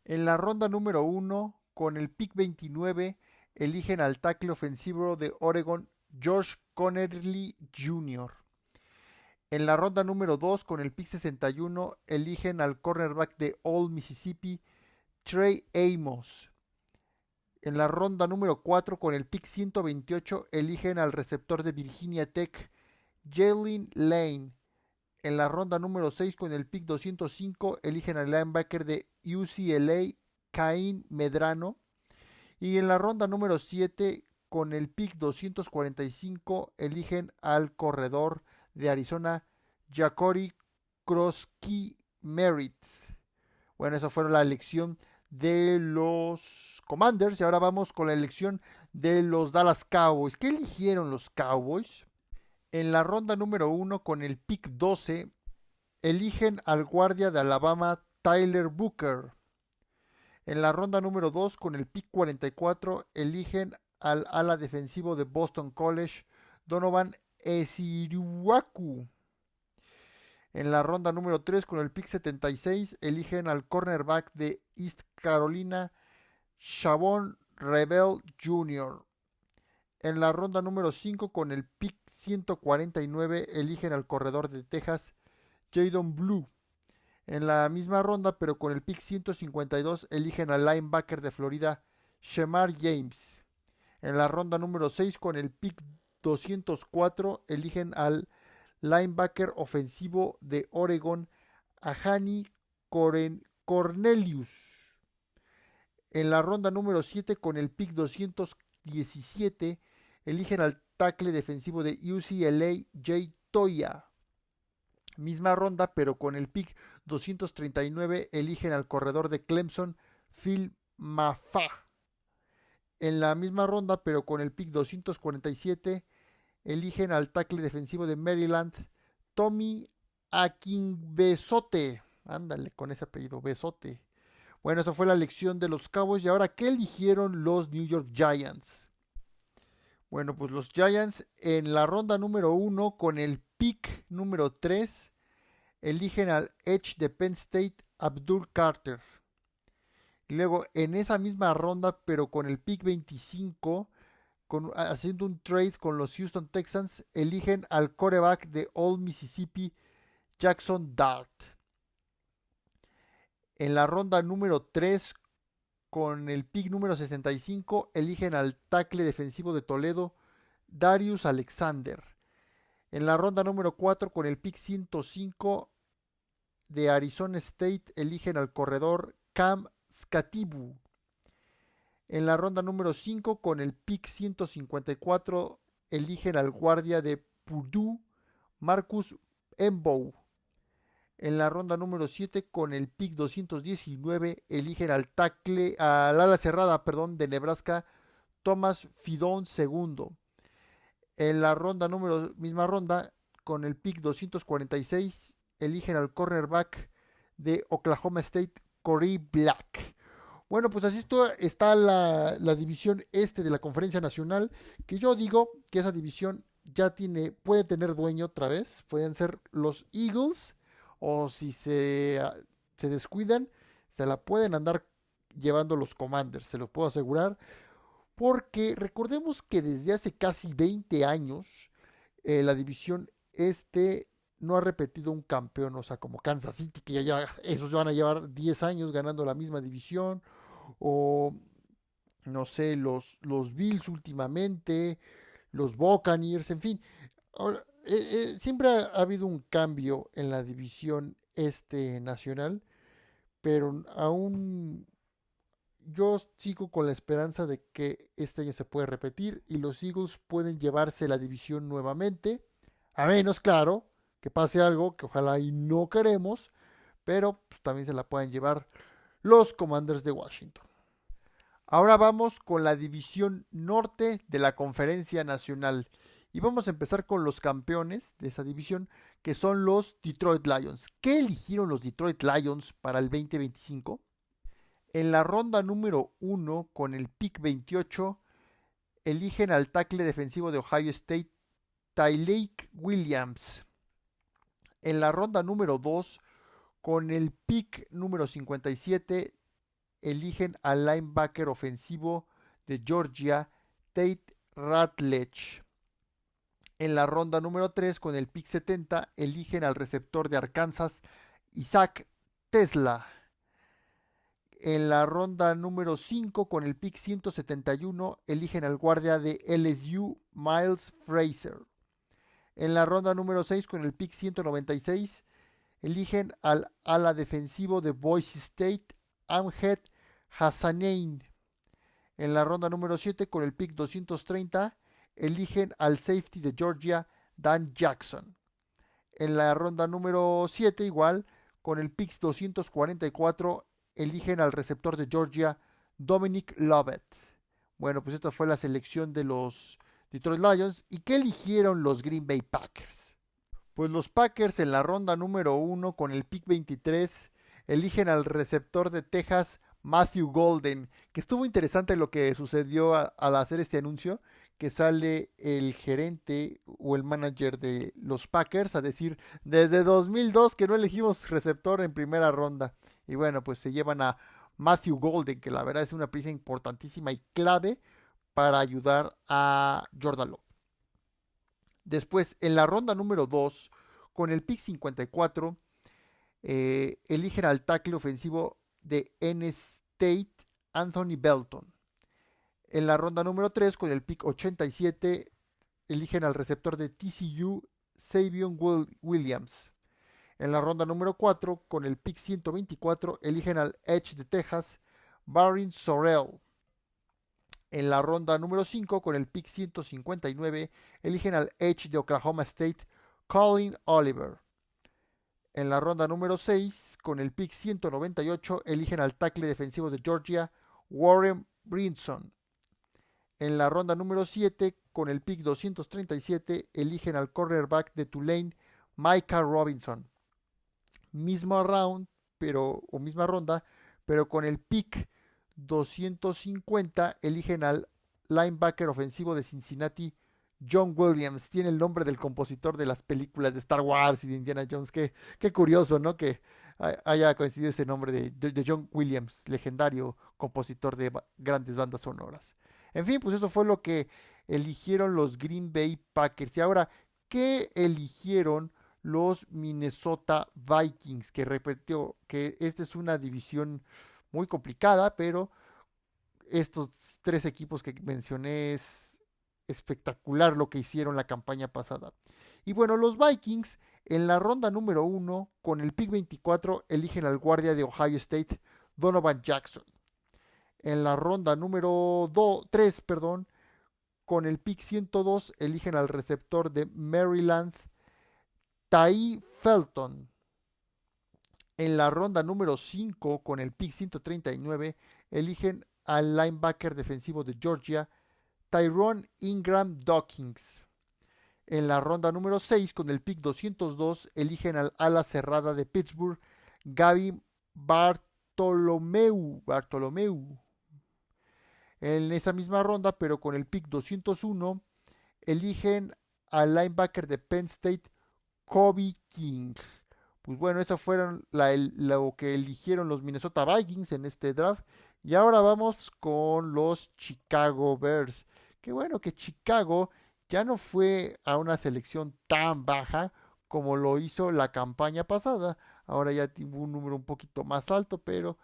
En la ronda número 1, con el pick 29, eligen al tackle ofensivo de Oregon, Josh Conerly Jr. En la ronda número 2, con el pick 61, eligen al cornerback de Old Mississippi, Trey Amos. En la ronda número 4, con el pick 128, eligen al receptor de Virginia Tech, Jalen Lane. En la ronda número 6, con el pick 205, eligen al linebacker de UCLA, Caín Medrano. Y en la ronda número 7, con el pick 245, eligen al corredor de Arizona, Jacory Krosky Merritt. Bueno, esa fue la elección de los Commanders. Y ahora vamos con la elección de los Dallas Cowboys. ¿Qué eligieron los Cowboys? En la ronda número 1, con el pick 12, eligen al guardia de Alabama, Tyler Booker. En la ronda número 2, con el pick 44, eligen al ala defensivo de Boston College, Donovan Esiruaku. En la ronda número 3, con el pick 76, eligen al cornerback de East Carolina, Shavon Rebel Jr. En la ronda número 5, con el pick 149, eligen al corredor de Texas, Jadon Blue. En la misma ronda, pero con el pick 152, eligen al linebacker de Florida, Shemar James. En la ronda número 6, con el pick 204, eligen al linebacker ofensivo de Oregon, Ahani Cornelius. En la ronda número 7, con el pick 217, eligen al tackle defensivo de UCLA, Jay Toya. Misma ronda, pero con el pick 239, eligen al corredor de Clemson, Phil Mafah. En la misma ronda, pero con el pick 247, eligen al tackle defensivo de Maryland, Tommy Akinbesote. Ándale con ese apellido, Besote. Bueno, esa fue la elección de los Cowboys. Y ahora, ¿qué eligieron los New York Giants? Bueno, pues los Giants en la ronda número 1, con el pick número 3, eligen al Edge de Penn State, Abdul Carter. Y luego, en esa misma ronda, pero con el pick 25, haciendo un trade con los Houston Texans, eligen al quarterback de Old Mississippi, Jackson Dart. En la ronda número 3, con el pick número 65, eligen al tackle defensivo de Toledo, Darius Alexander. En la ronda número 4, con el pick 105 de Arizona State, eligen al corredor Cam Skatibu. En la ronda número 5, con el pick 154, eligen al guardia de Purdue, Marcus Embow. En la ronda número 7, con el pick 219, eligen al ala cerrada, de Nebraska, Thomas Fidon II. En la misma ronda, con el pick 246, eligen al cornerback de Oklahoma State, Corey Black. Bueno, pues así está la división este de la Conferencia Nacional, que yo digo que esa división ya puede tener dueño otra vez. Pueden ser los Eagles, o si se descuidan, se la pueden andar llevando los Commanders, se lo puedo asegurar. Porque recordemos que desde hace casi 20 años la división este no ha repetido un campeón, o sea, como Kansas City, que ya esos van a llevar 10 años ganando la misma división, o no sé, los Bills últimamente, los Buccaneers, en fin. Ahora, siempre ha habido un cambio en la división este nacional, pero aún yo sigo con la esperanza de que este año se puede repetir y los Eagles pueden llevarse la división nuevamente, a menos, claro, que pase algo que ojalá y no queremos, pero pues, también se la pueden llevar los Commanders de Washington. Ahora vamos con la división norte de la Conferencia Nacional. Y vamos a empezar con los campeones de esa división, que son los Detroit Lions. ¿Qué eligieron los Detroit Lions para el 2025? En la ronda número 1, con el pick 28, eligen al tackle defensivo de Ohio State, Tyleik Williams. En la ronda número 2, con el pick número 57, eligen al linebacker ofensivo de Georgia, Tate Ratledge. En la ronda número 3, con el pick 70, eligen al receptor de Arkansas, Isaac Tesla. En la ronda número 5, con el pick 171, eligen al guardia de LSU, Miles Fraser. En la ronda número 6, con el pick 196, eligen al ala defensivo de Boise State, Amjad Hassanein. En la ronda número 7, con el pick 230, eligen al safety de Georgia, Dan Jackson. En la ronda número 7, igual, con el pick 244, eligen al receptor de Georgia, Dominic Lovett. Bueno, pues esta fue la selección de los Detroit Lions. ¿Y qué eligieron los Green Bay Packers? Pues los Packers en la ronda número 1, con el pick 23, eligen al receptor de Texas, Matthew Golden, que estuvo interesante lo que sucedió al hacer este anuncio, que sale el gerente o el manager de los Packers a decir, desde 2002 que no elegimos receptor en primera ronda. Y bueno, pues se llevan a Matthew Golden, que la verdad es una pieza importantísima y clave para ayudar a Jordan Love. Después, en la ronda número 2, con el pick 54, eligen al tackle ofensivo de N State, Anthony Belton. En la ronda número 3, con el pick 87, eligen al receptor de TCU, Savion Williams. En la ronda número 4, con el pick 124, eligen al Edge de Texas, Barry Sorrell. En la ronda número 5, con el pick 159, eligen al Edge de Oklahoma State, Colin Oliver. En la ronda número 6, con el pick 198, eligen al tackle defensivo de Georgia, Warren Brinson. En la ronda número 7, con el pick 237, eligen al cornerback de Tulane, Micah Robinson. Misma ronda, pero con el pick 250 eligen al linebacker ofensivo de Cincinnati, John Williams. Tiene el nombre del compositor de las películas de Star Wars y de Indiana Jones. Qué curioso, ¿no? Que haya coincidido ese nombre de John Williams, legendario compositor de grandes bandas sonoras. En fin, pues eso fue lo que eligieron los Green Bay Packers. Y ahora, ¿qué eligieron los Minnesota Vikings? Que repitió que esta es una división muy complicada, pero estos tres equipos que mencioné es espectacular lo que hicieron la campaña pasada. Y bueno, los Vikings en la ronda número 1, con el pick 24, eligen al guardia de Ohio State, Donovan Jackson. En la ronda número 3, con el pick 102, eligen al receptor de Maryland, Tai Felton. En la ronda número 5, con el pick 139, eligen al linebacker defensivo de Georgia, Tyrone Ingram Dawkins. En la ronda número 6, con el pick 202, eligen al ala cerrada de Pittsburgh, Gaby Bartolomeu. En esa misma ronda, pero con el pick 201, eligen al linebacker de Penn State, Kobe King. Pues bueno, eso fueron lo que eligieron los Minnesota Vikings en este draft. Y ahora vamos con los Chicago Bears. Qué bueno que Chicago ya no fue a una selección tan baja como lo hizo la campaña pasada. Ahora ya tuvo un número un poquito más alto, pero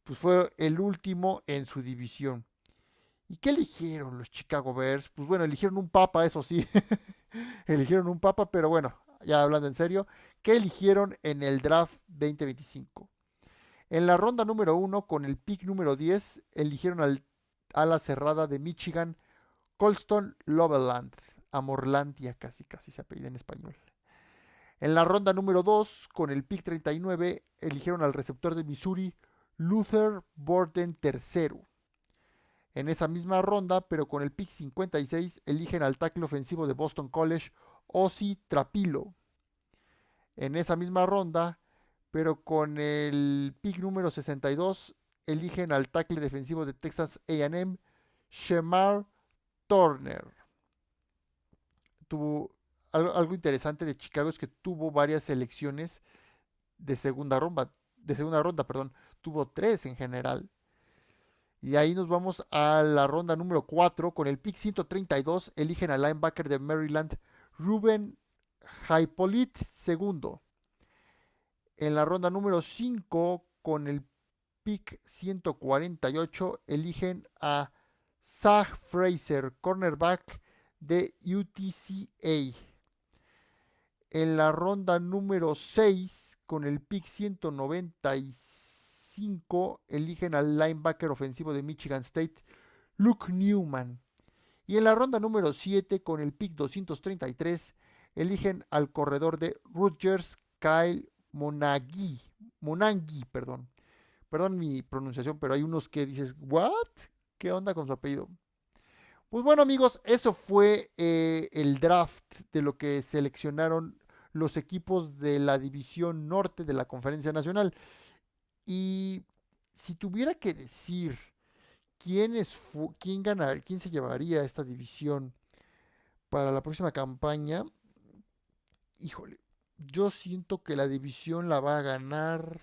pues fue el último en su división. ¿Y qué eligieron los Chicago Bears? Pues bueno, eligieron un papa, eso sí. Eligieron un papa, pero bueno, ya hablando en serio, ¿qué eligieron en el draft 2025? En la ronda número 1, con el pick número 10, eligieron al ala cerrada de Michigan, Colston Loveland. Amorlandia, casi, casi se apellida en español. En la ronda número 2, con el pick 39, eligieron al receptor de Missouri, Luther Burden III. En esa misma ronda, pero con el pick 56, eligen al tackle ofensivo de Boston College, Ozzy Trapilo. En esa misma ronda, pero con el pick número 62, eligen al tackle defensivo de Texas A&M, Shemar Turner. Tuvo algo interesante de Chicago es que tuvo varias selecciones de segunda ronda, perdón, tuvo 3 en general. Y ahí nos vamos a la ronda número 4. Con el pick 132 eligen al linebacker de Maryland, Ruben Hypolit II. En la ronda número 5, con el pick 148, eligen a Zach Fraser, cornerback de UTCA. En la ronda número 6, con el pick 195, eligen al linebacker ofensivo de Michigan State, Luke Newman. Y en la ronda número 7, con el pick 233, eligen al corredor de Rutgers, Kyle Monangi, perdón. Perdón mi pronunciación, pero hay unos que dices, ¿what? ¿Qué onda con su apellido? Pues bueno, amigos, eso fue el draft de lo que seleccionaron los equipos de la División Norte de la Conferencia Nacional. Y si tuviera que decir quién se llevaría esta división para la próxima campaña, híjole, yo siento que la división la va a ganar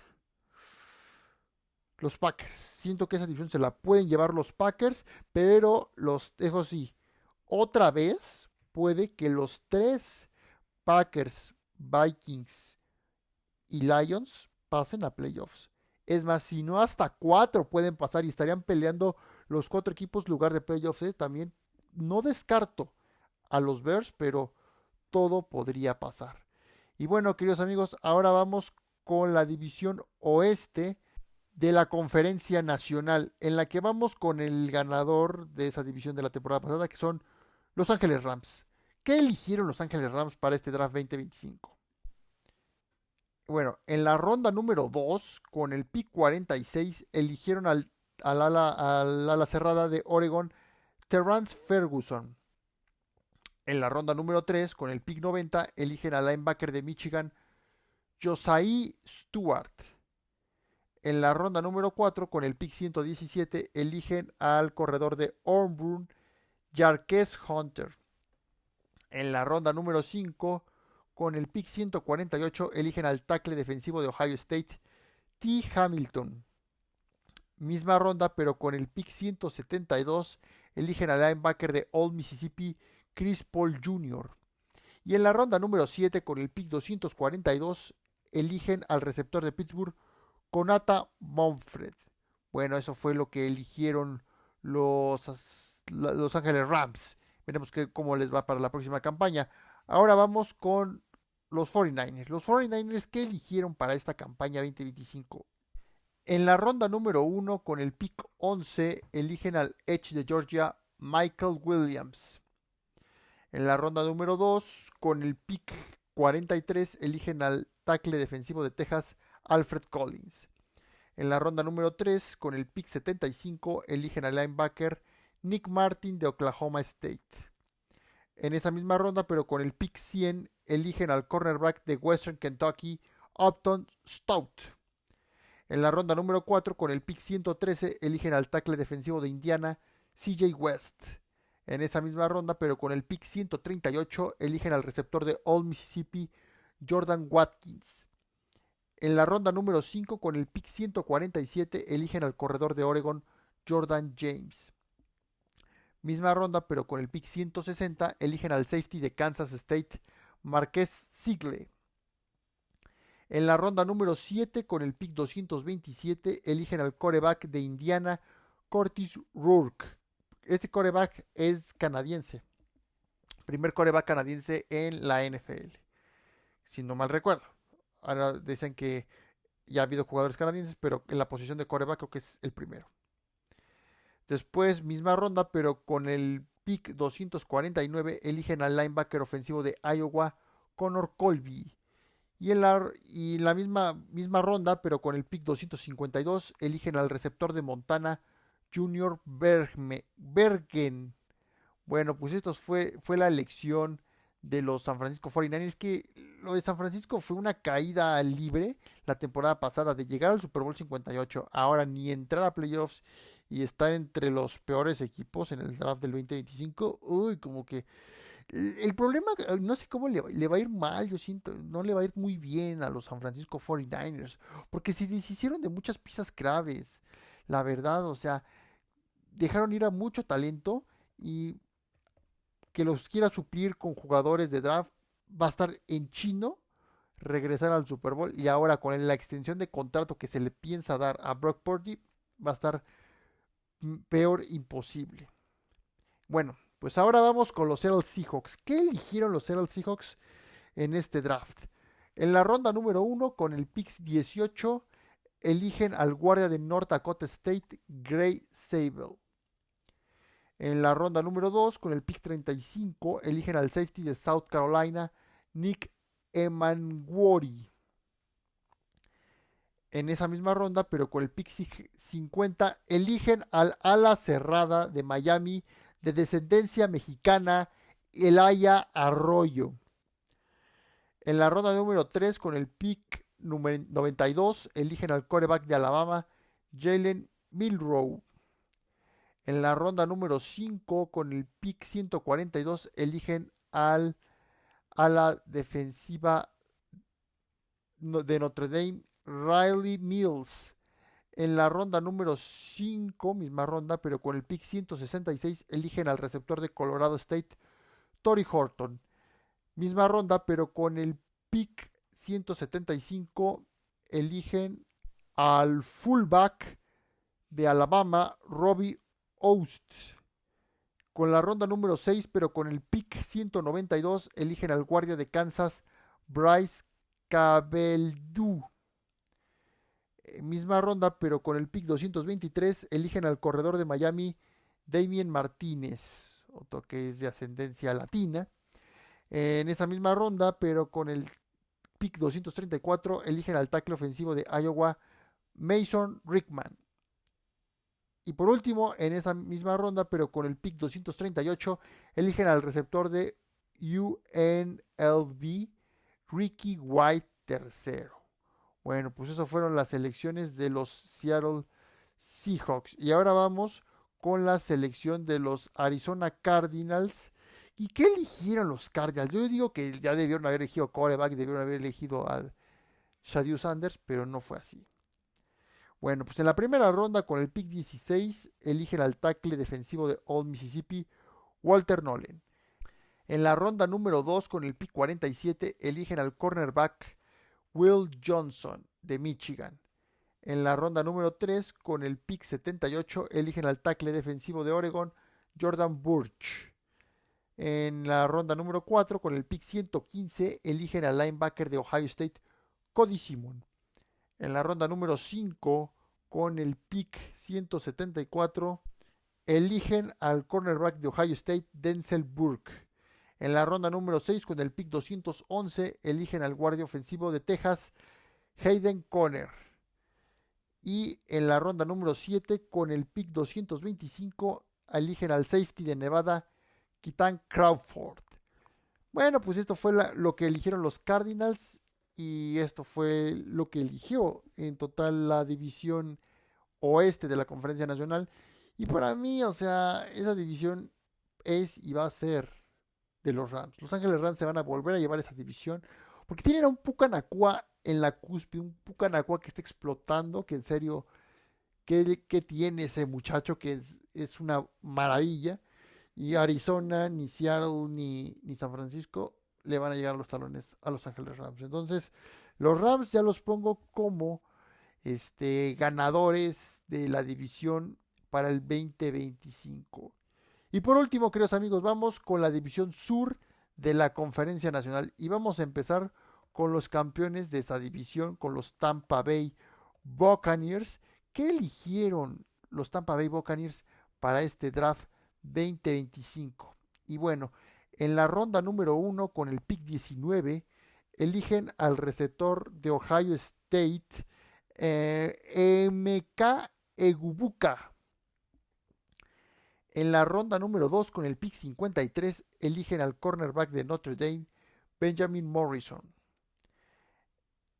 los Packers. Siento que esa división se la pueden llevar los Packers, pero los dejo sí. Otra vez puede que los 3 Packers, Vikings y Lions pasen a playoffs. Es más, si no hasta 4 pueden pasar y estarían peleando los 4 equipos lugar de playoffs. También no descarto a los Bears, pero todo podría pasar. Y bueno, queridos amigos, ahora vamos con la división oeste de la Conferencia Nacional, en la que vamos con el ganador de esa división de la temporada pasada, que son Los Ángeles Rams. ¿Qué eligieron Los Ángeles Rams para este draft 2025? Bueno, en la ronda número 2, con el pick 46, eligieron al ala cerrada de Oregon, Terrance Ferguson. En la ronda número 3, con el pick 90, eligen al linebacker de Michigan, Josiah Stewart. En la ronda número 4, con el pick 117, eligen al corredor de Auburn, Jarquez Hunter. En la ronda número 5, con el pick 148, eligen al tackle defensivo de Ohio State, T. Hamilton. Misma ronda, pero con el pick 172, eligen al linebacker de Old Mississippi, Chris Paul Jr. Y en la ronda número 7, con el pick 242, eligen al receptor de Pittsburgh, Konata Monfred. Bueno, eso fue lo que eligieron los Ángeles Rams. Veremos cómo les va para la próxima campaña. Ahora vamos con los 49ers. Los 49ers, ¿qué eligieron para esta campaña 2025? En la ronda número 1, con el pick 11, eligen al Edge de Georgia, Michael Williams. En la ronda número 2, con el pick 43, eligen al tackle defensivo de Texas, Alfred Collins. En la ronda número 3, con el pick 75, eligen al linebacker Nick Martin de Oklahoma State. En esa misma ronda, pero con el pick 100, eligen al cornerback de Western Kentucky, Upton Stout. En la ronda número 4, con el pick 113, eligen al tackle defensivo de Indiana, CJ West. En esa misma ronda, pero con el pick 138, eligen al receptor de Old Mississippi, Jordan Watkins. En la ronda número 5, con el pick 147, eligen al corredor de Oregon, Jordan James. Misma ronda, pero con el pick 160, eligen al safety de Kansas State, Marquez Sigle. En la ronda número 7, con el pick 227, eligen al quarterback de Indiana, Curtis Rourke. Este quarterback es canadiense. Primer quarterback canadiense en la NFL, si no mal recuerdo. Ahora dicen que ya ha habido jugadores canadienses, pero en la posición de quarterback creo que es el primero. Después, misma ronda, pero con el pick 249, eligen al linebacker ofensivo de Iowa, Connor Colby. Y en la misma ronda, pero con el pick 252, eligen al receptor de Montana, Junior Bergen. Bueno, pues esto fue la elección de los San Francisco 49ers, que lo de San Francisco fue una caída libre la temporada pasada, de llegar al Super Bowl 58, ahora ni entrar a playoffs y estar entre los peores equipos en el draft del 2025. Uy, como que el problema, no sé cómo le va a ir mal, yo siento, no le va a ir muy bien a los San Francisco 49ers, porque se deshicieron de muchas piezas claves, la verdad, o sea, dejaron ir a mucho talento y que los quiera suplir con jugadores de draft va a estar en chino regresar al Super Bowl, y ahora con la extensión de contrato que se le piensa dar a Brock Purdy va a estar peor imposible. Bueno, pues ahora vamos con los Seattle Seahawks. ¿Qué eligieron los Seattle Seahawks en este draft? En la ronda número 1, con el pick 18, eligen al guardia de North Dakota State, Gray Sable. En la ronda número 2, con el pick 35, eligen al safety de South Carolina, Nick Emanwori. En esa misma ronda, pero con el pick 50, eligen al ala cerrada de Miami, de descendencia mexicana, Elaya Arroyo. En la ronda número 3, con el pick número 92, eligen al quarterback de Alabama, Jalen Milroe. En la ronda número 5, con el pick 142, eligen a la defensiva de Notre Dame, Riley Mills. En la ronda número 5, misma ronda, pero con el pick 166, eligen al receptor de Colorado State, Tory Horton. Misma ronda, pero con el pick 175, eligen al fullback de Alabama, Robbie Oust. Con la ronda número 6, pero con el pick 192, eligen al guardia de Kansas, Bryce Cabeldú. Misma ronda, pero con el pick 223, eligen al corredor de Miami, Damien Martínez, otro que es de ascendencia latina. En esa misma ronda, pero con el pick 234, eligen al tackle ofensivo de Iowa, Mason Rickman. Y por último, en esa misma ronda, pero con el pick 238, eligen al receptor de UNLV, Ricky White III. Bueno, pues esas fueron las selecciones de los Seattle Seahawks. Y ahora vamos con la selección de los Arizona Cardinals. ¿Y qué eligieron los Cardinals? Yo digo que ya debieron haber elegido quarterback, debieron haber elegido a Shadeu Sanders, pero no fue así. Bueno, pues en la primera ronda, con el pick 16, eligen al tackle defensivo de Old Mississippi, Walter Nolen. En la ronda número 2, con el pick 47, eligen al cornerback Will Johnson de Michigan. En la ronda número 3, con el pick 78, eligen al tackle defensivo de Oregon, Jordan Burch. En la ronda número 4, con el pick 115, eligen al linebacker de Ohio State, Cody Simon. En la ronda número 5, con el pick 174, eligen al cornerback de Ohio State, Denzel Burke. En la ronda número 6, con el pick 211, eligen al guardia ofensivo de Texas, Hayden Conner. Y en la ronda número 7, con el pick 225, eligen al safety de Nevada, Keaton Crawford. Bueno, pues esto fue lo que eligieron los Cardinals, y esto fue lo que eligió en total la división oeste de la Conferencia Nacional. Y para mí, o sea, esa división es y va a ser de los Rams. Los Ángeles Rams se van a volver a llevar esa división porque tienen a un Puka Nacua en la cúspide, un Puka Nacua que está explotando, que en serio, ¿qué tiene ese muchacho? Que es una maravilla. Y Arizona, ni Seattle, ni San Francisco le van a llegar los talones a Los Ángeles Rams. Entonces, Los Rams ya los pongo como ganadores de la división para el 2025. Y por último, queridos amigos, vamos con la división sur de la Conferencia Nacional y vamos a empezar con los campeones de esa división, con los Tampa Bay Buccaneers. ¿Qué eligieron los Tampa Bay Buccaneers para este draft 2025? Y bueno, en la ronda número 1 con el pick 19 eligen al receptor de Ohio State, MK Egubuka. En la ronda número 2 con el pick 53 eligen al cornerback de Notre Dame, Benjamin Morrison.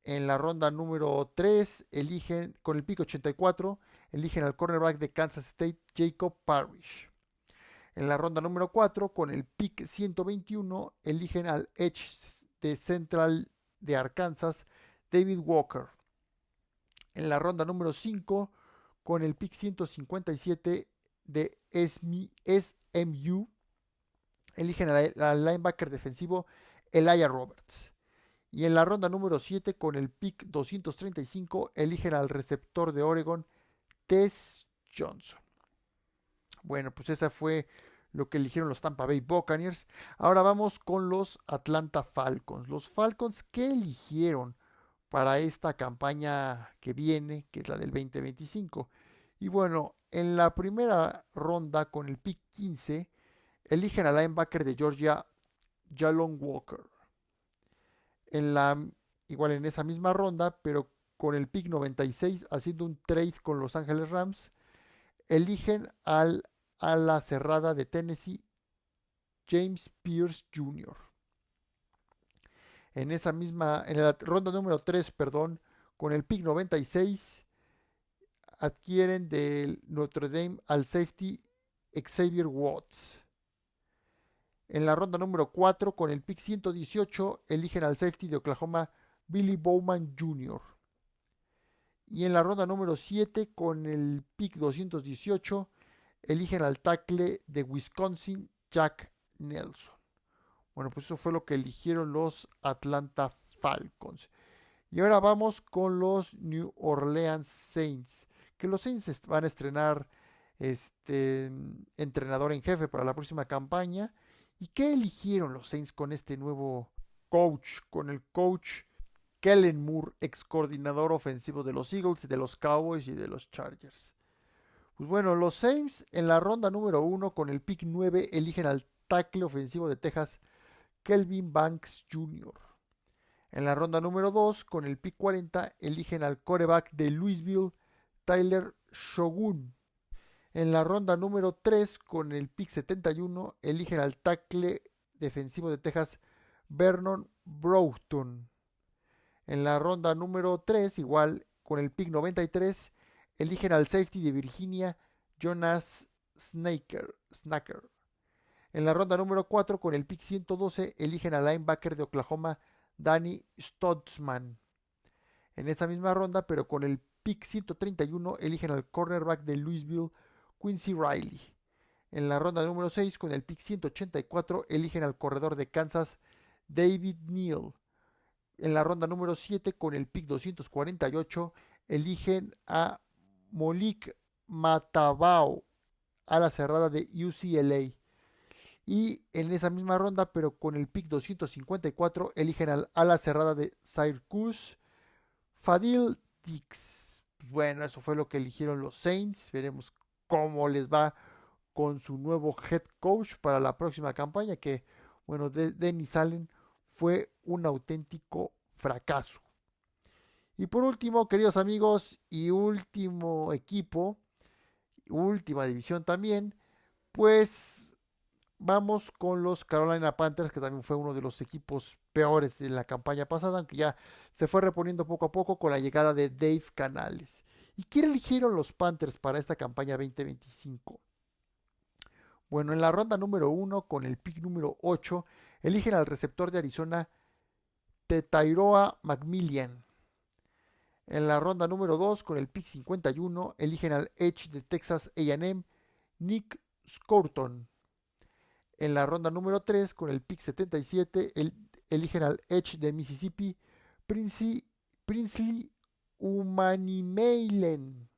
En la ronda número 3 eligen con el pick 84 eligen al cornerback de Kansas State, Jacob Parrish. En la ronda número 4 con el pick 121 eligen al edge de Central de Arkansas, David Walker. En la ronda número 5 con el pick 157 de SMU eligen al linebacker defensivo Elijah Roberts. Y en la ronda número 7 con el pick 235 eligen al receptor de Oregon Tess Johnson. Bueno, pues esa fue lo que eligieron los Tampa Bay Buccaneers. Ahora vamos con los Atlanta Falcons. Los Falcons, ¿qué eligieron para esta campaña que viene, que es la del 2025? Y bueno, en la primera ronda con el pick 15 eligen al linebacker de Georgia, Jalon Walker. Igual en esa misma ronda, pero con el pick 96, haciendo un trade con Los Ángeles Rams, eligen al ala cerrada de Tennessee, James Pierce Jr. En la ronda número 3, perdón, con el pick 96, adquieren del Notre Dame al safety Xavier Watts. En la ronda número 4, con el pick 118, eligen al safety de Oklahoma, Billy Bowman Jr. Y en la ronda número 7, con el pick 218, eligen al tackle de Wisconsin, Jack Nelson. Bueno, pues eso fue lo que eligieron los Atlanta Falcons. Y ahora vamos con los New Orleans Saints, que los Saints van a estrenar entrenador en jefe para la próxima campaña. ¿Y qué eligieron los Saints con este nuevo coach? Con el coach Kellen Moore, ex coordinador ofensivo de los Eagles, de los Cowboys y de los Chargers. Pues bueno, los Saints en la ronda número 1 con el pick 9 eligen al tackle ofensivo de Texas, Kelvin Banks Jr. En la ronda número 2 con el pick 40 eligen al quarterback de Louisville, Tyler Shogun. En la ronda número 3 con el pick 71 eligen al tackle defensivo de Texas, Vernon Broughton. En la ronda número 3, igual con el pick 93, eligen al safety de Virginia, Jonas Snaker. En la ronda número 4, con el pick 112, eligen al linebacker de Oklahoma, Danny Stutzman. En esa misma ronda, pero con el pick 131, eligen al cornerback de Louisville, Quincy Riley. En la ronda número 6, con el pick 184, eligen al corredor de Kansas, David Neal. En la ronda número 7, con el pick 248, eligen a Molik Matabao, ala cerrada de UCLA. Y en esa misma ronda, pero con el pick 254, eligen al ala cerrada de Syracuse, Fadil Dix. Pues bueno, eso fue lo que eligieron los Saints. Veremos cómo les va con su nuevo head coach para la próxima campaña, que bueno, Dennis Allen fue un auténtico fracaso. Y por último, queridos amigos, y último equipo, última división también, pues vamos con los Carolina Panthers, que también fue uno de los equipos peores de la campaña pasada, aunque ya se fue reponiendo poco a poco con la llegada de Dave Canales. ¿Y quién eligieron los Panthers para esta campaña 2025? Bueno, en la ronda número 1, con el pick número 8, eligen al receptor de Arizona, Tetairoa McMillan. En la ronda número 2, con el pick 51, eligen al edge de Texas A&M, Nick Scourton. En la ronda número 3, con el pick 77, eligen al edge de Mississippi, Princely Umanimailen.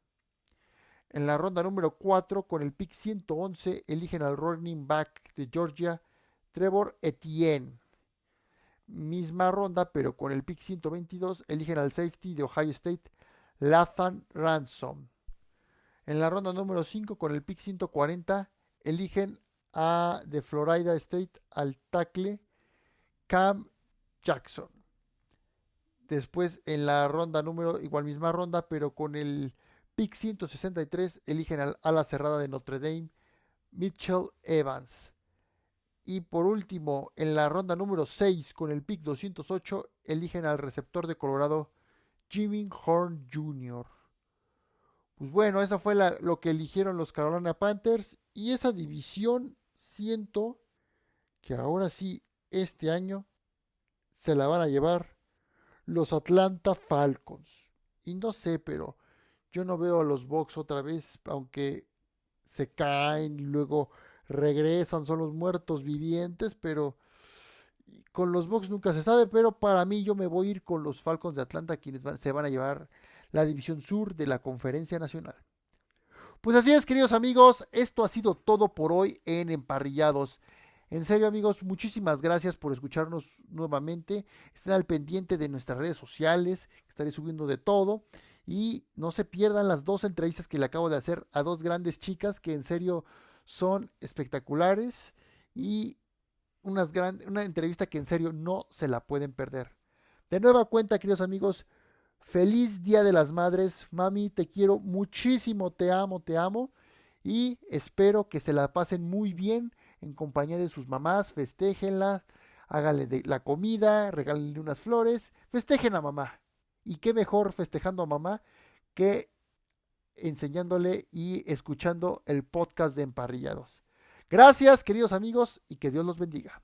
En la ronda número 4, con el pick 111, eligen al running back de Georgia, Trevor Etienne. Misma ronda, pero con el pick 122, eligen al safety de Ohio State, Lathan Ransom. En la ronda número 5, con el pick 140, eligen de Florida State al tackle Cam Jackson. Después, en la ronda igual misma ronda, pero con el pick 163, eligen al ala cerrada de Notre Dame, Mitchell Evans. Y por último, en la ronda número 6, con el pick 208, eligen al receptor de Colorado, Jimmy Horn Jr. Pues bueno, eso fue lo que eligieron los Carolina Panthers. Y esa división, siento que ahora sí, este año, se la van a llevar los Atlanta Falcons. Y no sé, pero yo no veo a los Bucs otra vez, aunque se caen y luego regresan, son los muertos vivientes, pero con los Bucs nunca se sabe. Pero para mí yo me voy a ir con los Falcons de Atlanta, quienes se van a llevar la división sur de la Conferencia Nacional. Pues así es, queridos amigos, esto ha sido todo por hoy en Emparrillados. En serio, amigos, muchísimas gracias por escucharnos nuevamente. Estén al pendiente de nuestras redes sociales, estaré subiendo de todo. Y no se pierdan las 2 entrevistas que le acabo de hacer a 2 grandes chicas que en serio son espectaculares. Y una entrevista que en serio no se la pueden perder. De nueva cuenta, queridos amigos, feliz Día de las Madres. Mami, te quiero muchísimo, te amo, te amo. Y espero que se la pasen muy bien en compañía de sus mamás, festéjenla, háganle la comida, regálenle unas flores, festejen a mamá. Y qué mejor festejando a mamá que enseñándole y escuchando el podcast de Emparrillados. Gracias, queridos amigos, y que Dios los bendiga.